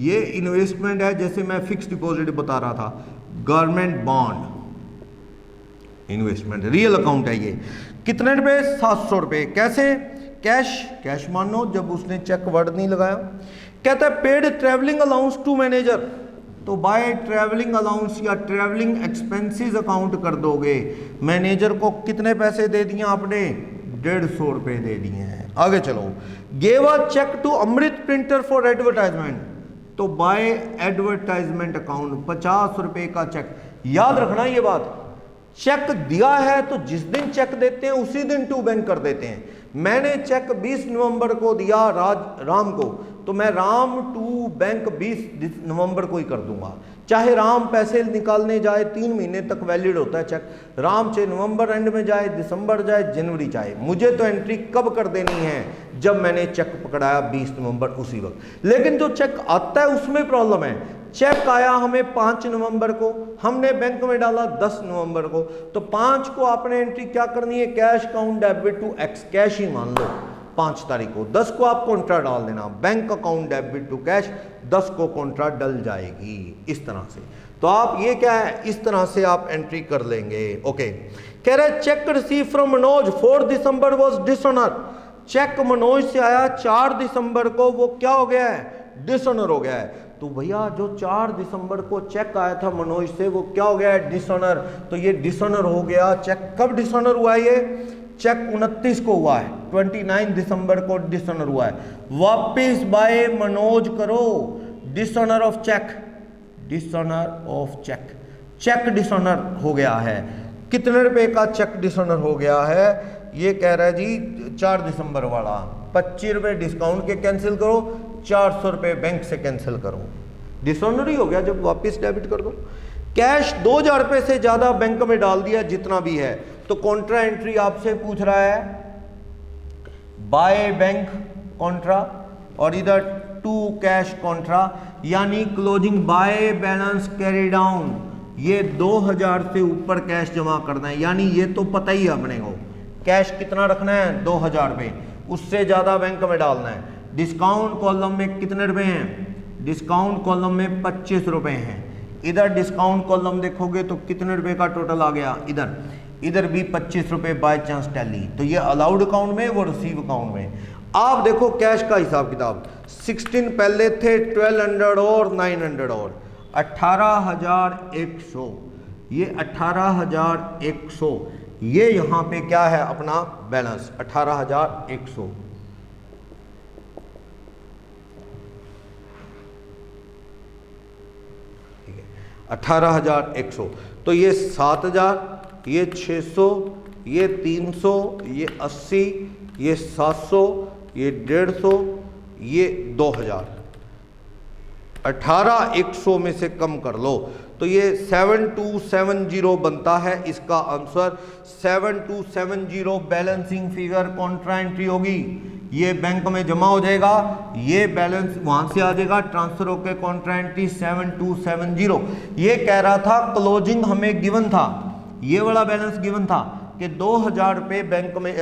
Speaker 1: ये इन्वेस्टमेंट है, जैसे मैं फिक्स डिपॉजिट बता रहा था, government bond investment, real account है ये। कितने रुपए? 700 रुपए। कैसे? कैश मानो, जब उसने चेक वर्ड नहीं लगाया। कहता है paid travelling allowance to manager, तो बाय ट्रैवलिंग अलाउंस या ट्रैवलिंग एक्सपेंसेस अकाउंट कर दोगे। मैनेजर को कितने पैसे दे दिए आपने? 150 रुपए दे दिए हैं। आगे चलो, gave a cheque to Amrit printer for advertisement, तो बाय एडवर्टाइजमेंट अकाउंट 50 रुपए का चेक। याद रखना ये बात, चेक दिया है तो जिस दिन चेक देते हैं उसी दिन टू बैंक कर देते हैं। मैंने चेक 20 नवंबर को दिया राम को, तो मैं राम टू बैंक 20 नवंबर को ही कर दूंगा। चाहे राम पैसे निकालने जाए 3 महीने तक वैलिड होता है चेक, राम चाहे नवंबर एंड में जाए, दिसंबर जाए, जनवरी जाए, मुझे तो एंट्री कब कर देनी है? जब मैंने चेक पकड़ाया 20 नवंबर, उसी वक्त। लेकिन जो चेक आता है उसमें प्रॉब्लम है। चेक आया हमें 5 नवंबर को, हमने बैंक में डाला 10 नवंबर को, तो 5 को आपने एंट्री क्या करनी है? Cash account debit to X, cash ही मान लो 5 तारीख को। 10 को आप कॉन्ट्रा डाल देना, bank account debit to cash, 10 को कॉन्ट्रा डल जाएगी इस तरह से। तो आप ये क्या है, इस तरह से आप एंट्री कर लेंगे। ओके, कह रहे cheque receive from Manoj 4 December was dishonour, cheque Manoj से आया 4 दिसंबर को, वो क्या हो गया है? डिसऑनर हो गया है। तो भैया जो 4 दिसंबर को चेक आया था मनोज से, वो क्या हो गया है? डिसऑनर। तो ये डिसऑनर हो गया। चेक कब डिसऑनर हुआ है? ये चेक 29 को हुआ है, 29 दिसंबर को डिसऑनर हुआ है। वापिस बाय मनोज करो, dishonour of cheque, dishonour of cheque, cheque dishonour हो गया है। कितने रुपए का चेक डिसऑनर हो गया है? ये कह रहा है जी 4 दिसंबर वाला, 25 रुपए डिस्काउंट के कैंसिल करो, 400 रुपए बैंक से कैंसिल करो, डिसऑनर ही हो गया जब वापस डेबिट कर दो। कैश 2000 रुपए से ज्यादा बैंक में डाल दिया जितना भी है, तो कॉन्ट्रा एंट्री आपसे पूछ रहा है बाय बैंक कॉन्ट्रा और इधर टू कैश कॉन्ट्रा, यानी closing by balance carry down, ये 2000 से ऊपर कैश जमा करना है। यानी ये तो पता ही है अपने को, कैश कितना रखना है? 2000 रुपए, उससे ज्यादा बैंक में डालना है। डिस्काउंट कॉलम में कितने रुपए हैं? डिस्काउंट कॉलम में 25 रुपए हैं। इधर डिस्काउंट कॉलम देखोगे तो कितने रुपए का टोटल आ गया? इधर भी 25 रुपए बाय चांस टैली। तो ये अलाउड अकाउंट में, वो रिसीव अकाउंट में। आप देखो कैश का हिसाब किताब, 16 पहले थे, 1200 और 900 और 18,100, ये 18,100, ये यहाँ पे क्या है अपना बैलेंस 18,100। ठीक है, 18,100। तो ये 7,000, ये 600, ये 300, ये 80, ये 700, ये 150, ये 2000। 18,100 में से कम कर लो तो ये 7270 बनता है। इसका answer 7270 balancing figure Contra entry होगी। ये बैंक में जमा हो जाएगा, ये बैलेंस वहां से आ जाएगा, ट्रांसफर होकर कॉन्ट्रा एंट्री 7270। ये कह रहा था क्लोजिंग हमें गिवन था, ये वाला बैलेंस गिवन था कि 2000 रुपये बैंक में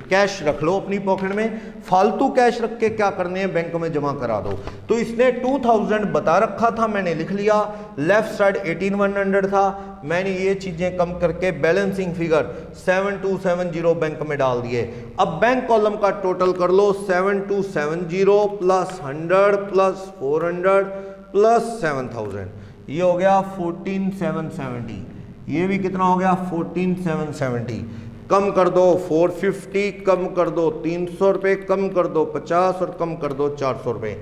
Speaker 1: कैश रख लो अपनी पॉकेट में, फालतू कैश रख के क्या करने हैं, बैंक में जमा करा दो। तो इसने 2000 बता रखा था, मैंने लिख लिया। लेफ्ट साइड 18100 था, मैंने ये चीजें कम करके बैलेंसिंग फिगर 7270 बैंक में डाल दिए। अब बैंक कॉलम का टोटल कर लो, 7270 प्लस 100 प्लस 400 प्लस 7000, ये हो गया 14770। ये भी कितना हो गया 14770। कम कर दो 450, कम कर दो 300 रुपये, कम कर दो 50 और कम कर दो 400 रुपये,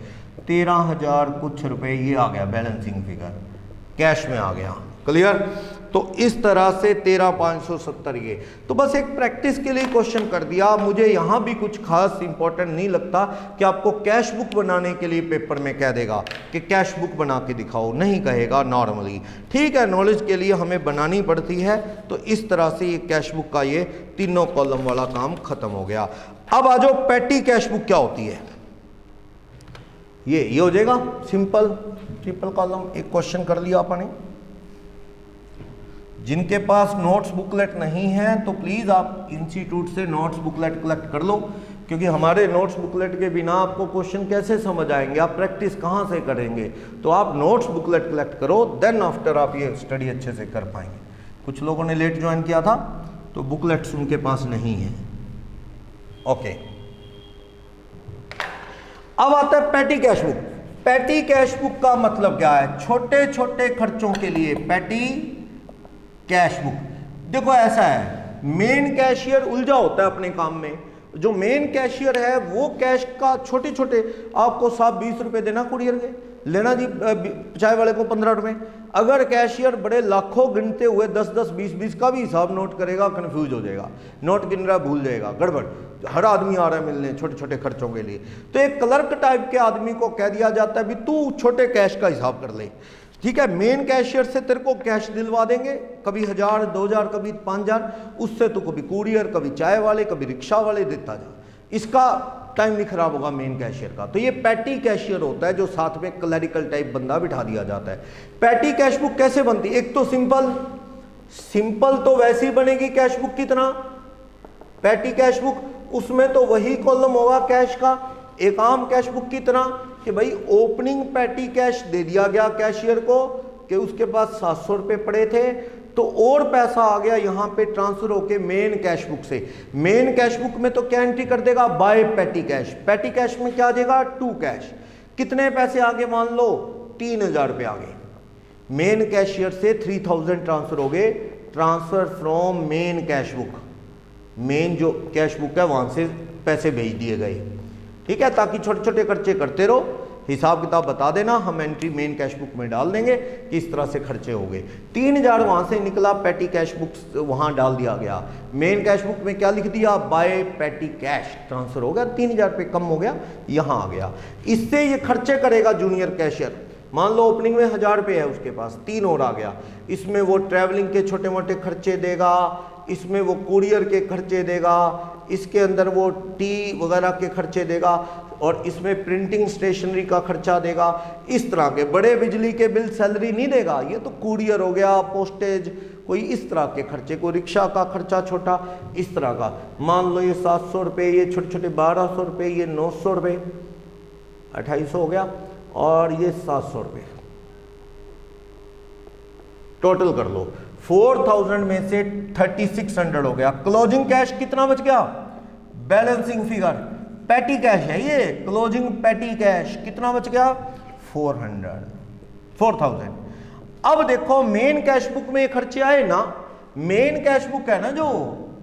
Speaker 1: 13,000 कुछ रुपए ये आ गया बैलेंसिंग फिगर, कैश में आ गया। क्लियर? तो इस तरह से 13,570 ये। तो बस एक प्रैक्टिस के लिए क्वेश्चन कर दिया। मुझे यहाँ भी कुछ खास इंपॉर्टेंट नहीं लगता कि आपको कैश बुक बनाने के लिए पेपर में कह देगा कि कैश बुक बना के दिखाओ, नहीं कहेगा नॉर्मली। ठीक है, नॉलेज के लिए हमें बनानी पड़ती है। तो इस तरह से ये कैश बुक का ये तीनों कॉलम वाला काम खत्म हो गया। अब आ जाओ पेटी कैश बुक क्या होती है। ये हो जाएगा सिंपल ट्रिपल कॉलम। एक क्वेश्चन कर लिया आपने, जिनके पास नोट्स बुकलेट नहीं है तो प्लीज़ आप इंस्टीट्यूट से नोट्स बुकलेट कलेक्ट कर लो, क्योंकि हमारे नोट्स बुकलेट के बिना आपको क्वेश्चन कैसे समझ आएंगे, आप प्रैक्टिस कहाँ से करेंगे। तो आप नोट्स बुकलेट कलेक्ट करो, देन आफ्टर आप ये स्टडी अच्छे से कर पाएंगे। कुछ लोगों ने लेट ज्वाइन किया था तो बुकलेट्स उनके पास नहीं है। ओके, अब आता है petty cash book. Petty cash book का मतलब क्या है? छोटे छोटे खर्चों के लिए पैटी कैश बुक। देखो ऐसा है, मेन कैशियर उलझा होता है अपने काम में। जो मेन कैशियर है वो कैश का छोटे छोटे, आपको साहब 20 रुपए देना कुरियर के, लेना जी चाय वाले को 15 रुपए। अगर कैशियर बड़े लाखों गिनते हुए 10-10, 20-20 का भी हिसाब नोट करेगा, कंफ्यूज हो जाएगा, नोट गिन रहा भूल जाएगा, गड़बड़। हर आदमी आ रहा है मिलने छोटे छोटे खर्चों के लिए। तो एक क्लर्क टाइप के आदमी को कह दिया जाता है भी तू छोटे कैश का हिसाब कर ले, ठीक है। मेन कैशियर से तेरे को कैश दिलवा देंगे, कभी 1000, 2000, कभी 5000, उससे तो कभी कुरियर, कभी चाय वाले, कभी रिक्शा वाले देता जा, इसका टाइम नहीं खराब होगा मेन कैशियर का। तो ये पैटी कैशियर होता है, जो साथ में क्लरिकल टाइप बंदा बिठा दिया जाता है। पैटी कैश बुक कैसे बनती है? एक तो सिंपल तो वैसी बनेगी कैश बुक की तरह, पैटी कैश बुक, उसमें तो वही कॉलम होगा कैश का, एक आम कैश बुक की तरह कि भाई ओपनिंग पैटी कैश दे दिया गया कैशियर को कि उसके पास 700 रुपये पड़े थे, तो और पैसा आ गया यहाँ पे ट्रांसफर होके मेन कैश बुक से। मेन कैश बुक में तो क्या एंट्री कर देगा? By petty cash. Petty cash में क्या आ जाएगा? To cash. कितने पैसे आगे? मान लो 3000 रुपये आगे। मेन कैशियर से 3000 ट्रांसफर हो गए, transfer from main cash book. Main जो कैश बुक है वहां से पैसे भेज दिए गए, ठीक है, ताकि छोटे छोटे खर्चे करते रहो, हिसाब किताब बता देना, हम एंट्री मेन कैश बुक में डाल देंगे कि इस तरह से खर्चे हो गए। 3000 वहां से निकला, पैटी कैश बुक वहां डाल दिया गया। मेन कैश बुक में क्या लिख दिया? बाय पैटी कैश, ट्रांसफर हो गया, 3000 रुपये कम हो गया, यहां आ गया। इससे ये खर्चे करेगा जूनियर कैशियर। मान लो ओपनिंग में 1000 रुपये है उसके पास, 3 और आ गया, इसमें वो ट्रैवलिंग के छोटे मोटे खर्चे देगा, इसमें वो कुरियर के खर्चे देगा, इसके अंदर वो टी वगैरह के खर्चे देगा, और इसमें प्रिंटिंग स्टेशनरी का खर्चा देगा। इस तरह के बड़े बिजली के बिल सैलरी नहीं देगा, ये तो कुरियर हो गया, पोस्टेज, कोई इस तरह के खर्चे, कोई रिक्शा का खर्चा छोटा इस तरह का। मान लो ये 700 रुपये, ये छोटे छोटे 1200 रुपये, ये 900 रुपये, 2800 हो गया, और ये 700 रुपये, टोटल कर लो। 4000 में से 3600 हो गया। क्लोजिंग कैश कितना बच गया? बैलेंसिंग फिगर, पैटी कैश है ये, क्लोजिंग पैटी कैश कितना बच गया? 4000। अब देखो मेन कैश बुक में ये खर्चे आए ना, मेन कैश बुक है ना जो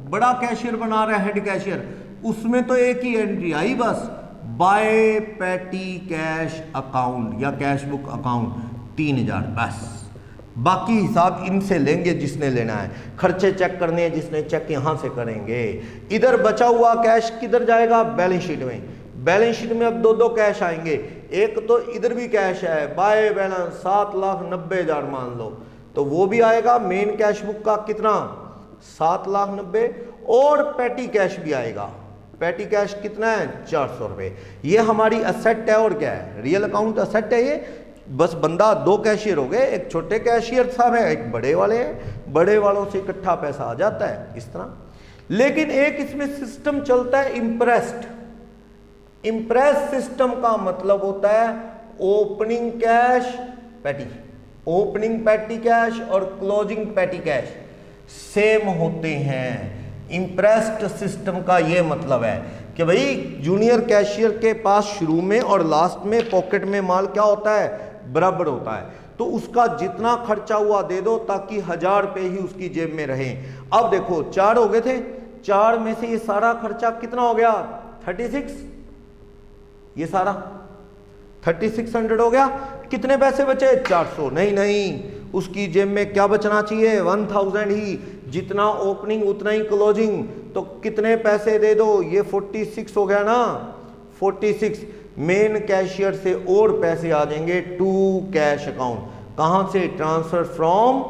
Speaker 1: बड़ा कैशियर बना रहा है, हेड कैशियर, उसमें तो एक ही एंट्री आई बस, बाय पैटी कैश अकाउंट या कैश बुक अकाउंट 3000, बस। बाकी हिसाब इनसे लेंगे जिसने लेना है, खर्चे चेक करने हैं जिसने चेक यहां से करेंगे। इधर बचा हुआ कैश किधर जाएगा? बैलेंस शीट में। बैलेंस शीट में अब दो कैश आएंगे, एक तो इधर भी कैश है, बाय बैलेंस 7,90,000 मान लो, तो वो भी आएगा मेन कैश बुक का कितना? 7,90,000, और पैटी कैश भी आएगा। पैटी कैश कितना है? 400 रुपये। ये हमारी असेट है, और क्या है? रियल अकाउंट असेट है ये। बस बंदा 2 कैशियर हो गए, एक छोटे कैशियर साहब है, एक बड़े वाले हैं, बड़े वालों से इकट्ठा पैसा आ जाता है इस तरह। लेकिन एक इसमें सिस्टम चलता है इम्प्रेस्ड। इम्प्रेस सिस्टम का मतलब होता है opening cash petty, opening petty cash और क्लोजिंग पैटी कैश सेम होते हैं। इम्प्रेस्ड सिस्टम का ये मतलब है कि भाई जूनियर कैशियर के पास शुरू में और लास्ट में पॉकेट में माल क्या होता है? बराबर होता है। तो उसका जितना खर्चा हुआ दे दो ताकि 1000 रुपये ही उसकी जेब में रहे। अब देखो 4 हो गए थे, 4 में से ये सारा खर्चा कितना हो गया? 36, ये सारा 3600 हो गया। कितने पैसे बचे? 400। नहीं, उसकी जेब में क्या बचना चाहिए? 1000 ही, जितना ओपनिंग उतना ही क्लोजिंग। तो कितने पैसे दे दो? ये 46 हो गया ना, 46। मेन कैशियर से और पैसे आ जाएंगे टू कैश अकाउंट। कहां से? Transfer from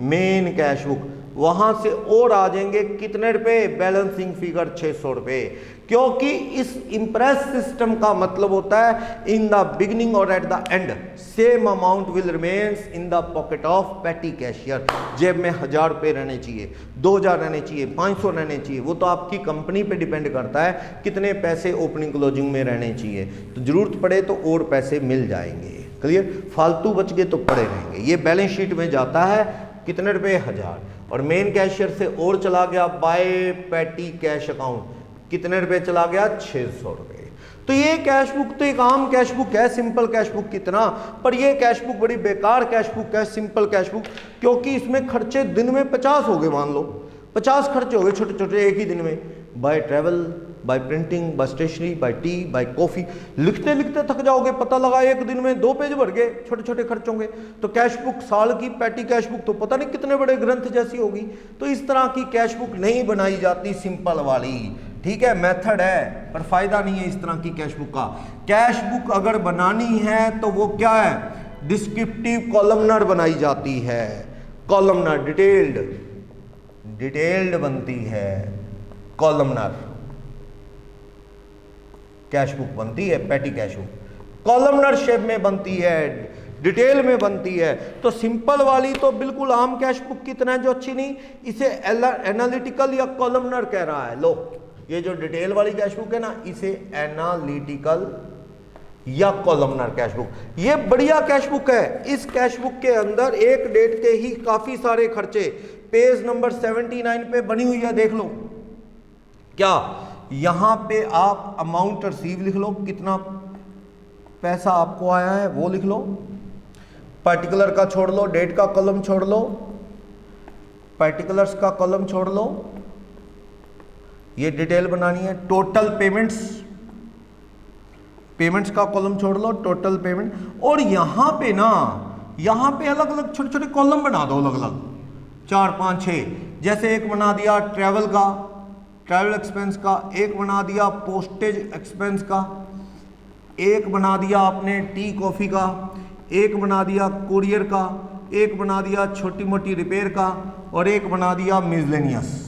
Speaker 1: main cash book. वहां से और आ जाएंगे कितने रुपए? बैलेंसिंग फिगर 600 रुपए। क्योंकि इस इंप्रेस सिस्टम का मतलब होता है इन द बिगिनिंग और at the end same amount will remains in the pocket of पेटी कैशियर। जेब में 1000 रुपये रहने चाहिए, 2000 रहने चाहिए, 500 रहने चाहिए, वो तो आपकी कंपनी पे डिपेंड करता है कितने पैसे ओपनिंग क्लोजिंग में रहने चाहिए। तो जरूरत पड़े तो और पैसे मिल जाएंगे, क्लियर। फालतू बच गए तो पड़े रहेंगे। ये बैलेंस शीट में जाता है कितने रुपए, 1000, और मेन कैशियर से और चला गया बाय पेटी कैश अकाउंट, कितने रुपए चला गया, 600 रुपए। तो ये कैश बुक तो एक आम कैश बुक है, सिंपल कैश बुक कितना, पर ये कैश बुक बड़ी बेकार कैश बुक है, सिंपल कैश बुक, क्योंकि इसमें खर्चे दिन में 50 हो गए, मान लो 50 खर्चे हो गए छोटे छोटे एक ही दिन में, by travel, by printing, by stationery, by tea, by coffee. लिखते लिखते थक जाओगे, पता लगा एक दिन में 2 पेज भर गए छोटे छोटे खर्चों के। तो कैश बुक साल की पेटी कैश बुक तो पता नहीं कितने बड़े ग्रंथ जैसी होगी। तो इस तरह की कैश बुक नहीं बनाई जाती सिंपल वाली, ठीक है, मेथड है, पर फायदा नहीं है इस तरह की कैश बुक का। कैश बुक अगर बनानी है तो वो क्या है, डिस्क्रिप्टिव कॉलमनर बनाई जाती है, कॉलमनर, डिटेल्ड बनती है, कॉलमनर कैश बुक बनती है, पेटी कैश बुक कॉलमनर शेप में बनती है, डिटेल में बनती है। तो सिंपल वाली तो बिल्कुल आम कैश बुक कितना है जो अच्छी नहीं, इसे एनालिटिकल या कॉलमनर कह रहा है। लो ये जो डिटेल वाली कैश बुक है ना, इसे एनालिटिकल या कॉलमनर कैश बुक, ये बढ़िया कैश बुक है। इस कैश बुक के अंदर एक डेट के ही काफी सारे खर्चे, पेज नंबर 79 पे बनी हुई है, देख लो। क्या यहां पे आप अमाउंट रिसीव लिख लो, कितना पैसा आपको आया है वो लिख लो, पर्टिकुलर का छोड़ लो, डेट का कॉलम छोड़ लो, पर्टिकुलर्स का कॉलम छोड़ लो, ये डिटेल बनानी है। टोटल पेमेंट्स का कॉलम छोड़ लो, टोटल पेमेंट। और यहां पे ना, यहां पे अलग अलग छोटे छोटे कॉलम बना दो, अलग अलग 4, 5, 6। जैसे एक बना दिया ट्रैवल का, ट्रैवल एक्सपेंस का, एक बना दिया पोस्टेज एक्सपेंस का, एक बना दिया आपने टी कॉफ़ी का, एक बना दिया कुरियर का, एक बना दिया छोटी मोटी रिपेयर का, और एक बना दिया मिसलेनियस।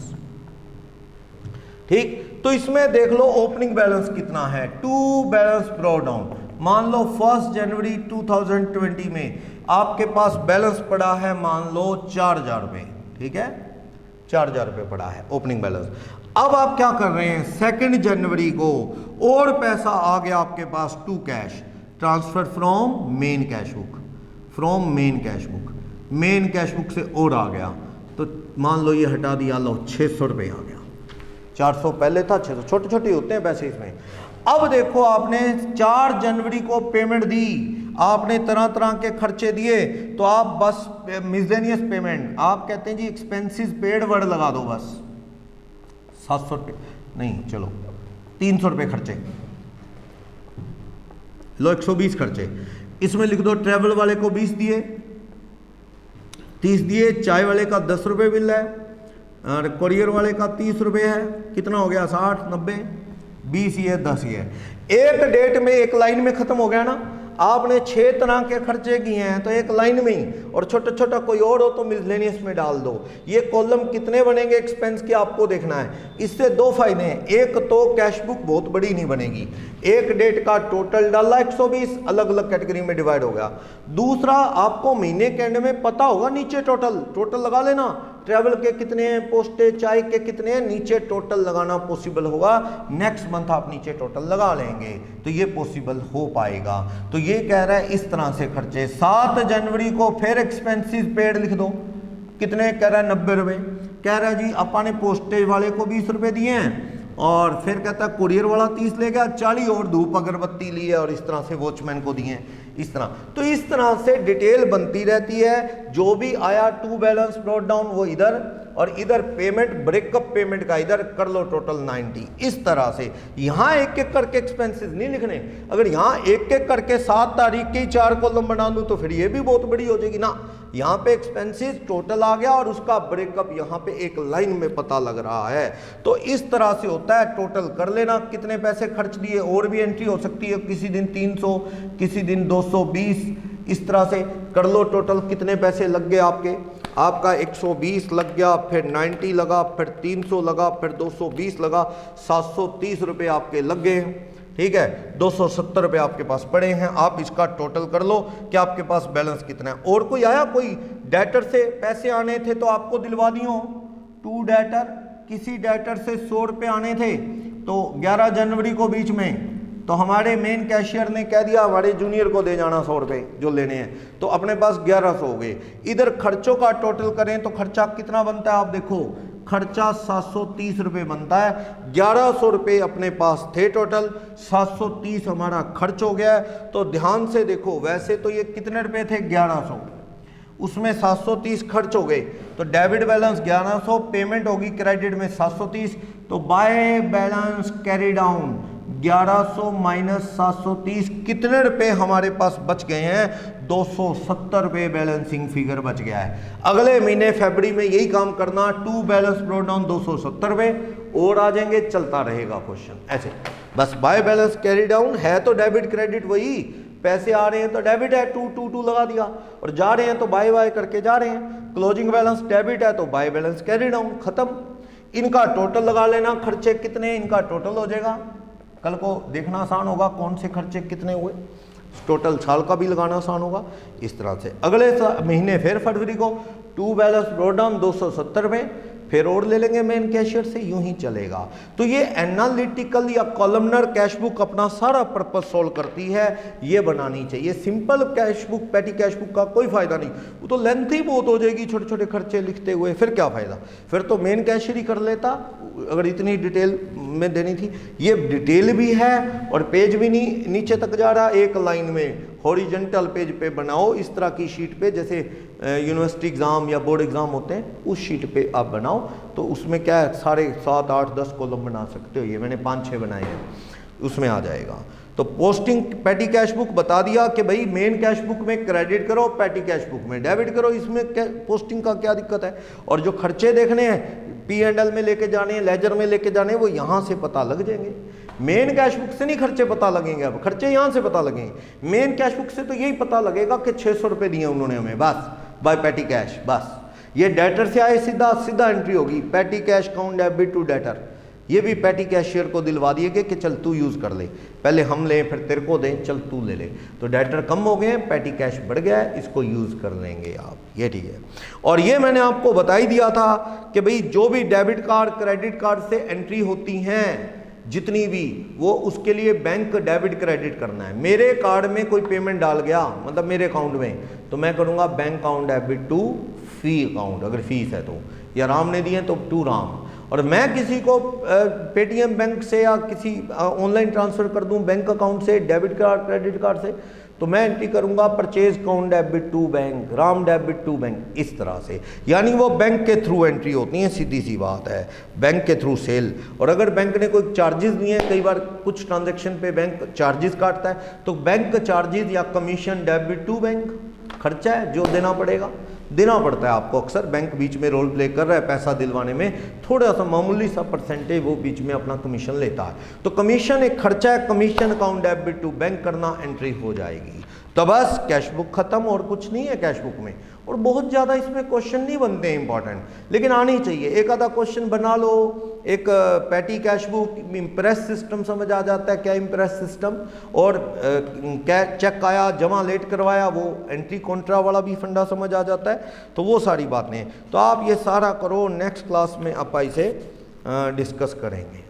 Speaker 1: ठीक, तो इसमें देख लो ओपनिंग बैलेंस कितना है, टू बैलेंस ब्रॉट डाउन। मान लो 1 जनवरी 2020 में आपके पास बैलेंस पड़ा है, मान लो 4000 रुपये, ठीक है, 4000 रुपये पड़ा है ओपनिंग बैलेंस। अब आप क्या कर रहे हैं, 2 जनवरी को और पैसा आ गया आपके पास to cash, transfer from main cash book, from main cash book, main cash book से और आ गया, तो मान लो ये हटा दिया, लो 600 रुपये आ गया, 400 पहले था, 600, छोटे छोटे होते हैं पैसे इसमें। अब देखो आपने 4 जनवरी को पेमेंट दी, आपने तरह तरह के खर्चे दिए, तो आप बस मिसलेनियस पेमेंट, आप कहते हैं जी एक्सपेंसेस पेड वर्ड लगा दो, बस 700 रुपये नहीं, चलो 300 रुपये खर्चे, लो 120 खर्चे। इसमें लिख दो ट्रैवल वाले को 20 दिए, 30 दिए, चाय वाले का 10 रुपये बिल है, और कुरियर वाले का 30 रुपये है, कितना हो गया, 60, 90, 20 ही है, 10 ही है। एक डेट में एक लाइन में खत्म हो गया ना। आपने 6 तरह के खर्चे किए हैं तो एक लाइन में ही, और छोटा छोटा कोई और हो तो मिसलेनियस में डाल दो। ये कॉलम कितने बनेंगे एक्सपेंस के आपको देखना है। इससे 2 फायदे हैं, एक तो कैश बुक बहुत बड़ी नहीं बनेगी, एक डेट का टोटल डाला 120 अलग अलग कैटेगरी में डिवाइड हो गया। दूसरा, आपको महीने के एंड में पता होगा नीचे टोटल लगा लेना, ट्रैवल के कितने हैं, पोस्टेज चाय के कितने हैं, नीचे टोटल लगाना पॉसिबल होगा। नेक्स्ट मंथ आप नीचे टोटल लगा लेंगे तो ये पॉसिबल हो पाएगा। तो ये कह रहा है इस तरह से खर्चे। 7 जनवरी को फिर एक्सपेंसेस पेड लिख दो, कितने कह रहा है, 90 रुपये। कह रहा है जी अपा ने पोस्टेज वाले को 20 रुपये दिए हैं, और फिर कहता है कुरियर वाला 30 ले गया, 40 और धूप अगरबत्ती ली है, और इस तरह से वॉचमैन को दिए इस तरह। तो इस तरह से डिटेल बनती रहती है। जो भी आया टू बैलेंस ब्रॉट डाउन वो इधर, और इधर पेमेंट ब्रेकअप पेमेंट का इधर कर लो टोटल 90। इस तरह से यहाँ एक एक करके एक्सपेंसेस नहीं लिखने। अगर यहाँ एक एक करके 7 तारीख के ही 4 कॉलम बना दूँ तो फिर ये भी बहुत बड़ी हो जाएगी ना। यहाँ पे एक्सपेंसेस टोटल आ गया और उसका ब्रेकअप यहाँ पे एक लाइन में पता लग रहा है। तो इस तरह से होता है, टोटल कर लेना कितने पैसे खर्च दिए। और भी एंट्री हो सकती है, किसी दिन 300, किसी दिन 220, इस तरह से कर लो टोटल कितने पैसे लग गए आपके। आपका 120 लग गया, फिर 90 लगा, फिर 300 लगा, फिर 220 लगा, 730 रुपये आपके लग गए हैं। ठीक है, 270 रुपये आपके पास पड़े हैं। आप इसका टोटल कर लो कि आपके पास बैलेंस कितना है। और कोई आया, कोई डेटर से पैसे आने थे तो आपको दिलवा दियो, टू डेटर, किसी डेटर से 100 रुपये आने थे तो 11 जनवरी को बीच में, तो हमारे मेन कैशियर ने कह दिया हमारे जूनियर को दे जाना 100 रुपये जो लेने हैं, तो अपने पास 1100 हो गए। इधर खर्चों का टोटल करें तो खर्चा कितना बनता है, आप देखो, खर्चा 730 रुपये बनता है। 1100 रुपये अपने पास थे टोटल, 730 हमारा खर्च हो गया है। तो ध्यान से देखो, वैसे तो ये कितने रुपए थे, 1100, उसमें 730 खर्च हो गए, तो डेबिट बैलेंस 1100, पेमेंट होगी क्रेडिट में 730, तो by balance carry down 1100 minus 730, कितने रुपए हमारे पास बच गए हैं, 270 रुपये बैलेंसिंग फिगर बच गया है। अगले महीने फरवरी में यही काम करना, टू बैलेंस ब्रॉट डाउन 270 रुपये और आ जाएंगे, चलता रहेगा क्वेश्चन ऐसे। बस बाय बैलेंस कैरी डाउन है तो डेबिट क्रेडिट वही, पैसे आ रहे हैं तो डेबिट है, टू टू टू लगा दिया, और जा रहे हैं तो बाय बाय करके जा रहे हैं। क्लोजिंग बैलेंस डेबिट है तो बाय बैलेंस कैरी डाउन, खत्म। इनका टोटल लगा लेना, खर्चे कितने, इनका टोटल हो जाएगा। कल को देखना आसान होगा कौन से खर्चे कितने हुए, टोटल साल का भी लगाना आसान होगा इस तरह से। अगले महीने फिर फरवरी को टू बैलेंस ब्रॉट डाउन 270 रुपये, फिर और ले लेंगे मेन कैशियर से, यूं ही चलेगा। तो ये एनालिटिकल या कॉलमनर कैश बुक अपना सारा पर्पस सॉल्व करती है, ये बनानी चाहिए। सिंपल कैश बुक, पेटी कैश बुक का कोई फायदा नहीं, वो तो लेंथी बहुत हो जाएगी छोटे छोटे खर्चे लिखते हुए, फिर क्या फायदा। फिर तो मेन कैशियर ही कर लेता अगर इतनी डिटेल में देनी थी। ये डिटेल भी है और पेज भी नहीं नीचे तक जा रहा, एक लाइन में हॉरिजेंटल पेज पे बनाओ, इस तरह की शीट पे, जैसे यूनिवर्सिटी एग्जाम या बोर्ड एग्जाम होते हैं उस शीट पे आप बनाओ, तो उसमें क्या है, सारे 7, 8, 10 कॉलम बना सकते हो। ये मैंने 5-6 बनाए हैं, उसमें आ जाएगा। तो पोस्टिंग पेटी कैश बुक बता दिया कि भाई मेन कैश बुक में क्रेडिट करो, पेटी कैश बुक में डेबिट करो, इसमें पोस्टिंग का क्या दिक्कत है। और जो खर्चे देखने हैं, P&L में लेके जाने हैं, लेजर में लेके जाने हैं, वो यहाँ से पता लग जाएंगे। मेन कैश बुक से नहीं खर्चे पता लगेंगे, अब खर्चे यहाँ से पता लगेंगे। मेन कैश बुक से तो यही पता लगेगा कि 600 रुपये दिए उन्होंने हमें, बस बाय पेटी कैश, बस। ये डेटर से आए, सीधा सीधा एंट्री होगी, petty cash account debit to debtor. ये भी पेटी कैशियर को दिलवा दिए कि चल तू यूज़ कर ले, पहले हम लें फिर तेरे को दें, चल तू ले ले। तो डेटर कम हो गए, पेटी कैश बढ़ गया है, इसको यूज़ कर लेंगे आप, ये ठीक है। और ये मैंने आपको बता ही दिया था कि भाई जो भी डेबिट कार्ड क्रेडिट कार्ड से एंट्री होती हैं जितनी भी, वो उसके लिए बैंक डेबिट क्रेडिट करना है। मेरे कार्ड में कोई पेमेंट डाल गया, मतलब मेरे अकाउंट में, तो मैं करूँगा bank account debit to fee account, अगर फीस है तो, या राम ने दिए तो टू राम। और मैं किसी को पेटीएम बैंक से या किसी ऑनलाइन ट्रांसफ़र कर दूं बैंक अकाउंट से डेबिट कार्ड क्रेडिट कार्ड से, तो मैं एंट्री करूंगा purchase account debit to bank, Ram debit to bank, इस तरह से। यानी वो बैंक के थ्रू एंट्री होती है, सीधी सी बात है, बैंक के थ्रू सेल। और अगर बैंक ने कोई चार्जेस दिए हैं, कई बार कुछ ट्रांजैक्शन पे बैंक चार्जेस काटता है, तो बैंक चार्जेस या कमीशन डेबिट टू बैंक, खर्चा है जो देना पड़ेगा, देना पड़ता है आपको। अक्सर बैंक बीच में रोल प्ले कर रहा है पैसा दिलवाने में, थोड़ा सा मामूली सा परसेंटेज वो बीच में अपना कमीशन लेता है, तो कमीशन एक खर्चा है, commission account debit to bank करना, एंट्री हो जाएगी। तो बस कैश बुक खत्म, और कुछ नहीं है कैश बुक में। और बहुत ज़्यादा इसमें क्वेश्चन नहीं बनते हैं इंपॉर्टेंट, लेकिन आनी चाहिए। एक आधा क्वेश्चन बना लो। एक पेटी कैश बुक इम्प्रेस सिस्टम समझ आ जाता है, क्या इम्प्रेस सिस्टम, और क्या चेक आया जमा लेट करवाया, वो एंट्री कॉन्ट्रा वाला भी फंडा समझ आ जाता है। तो वो सारी बातें, तो आप ये सारा करो, नेक्स्ट क्लास में आप इसे डिस्कस करेंगे।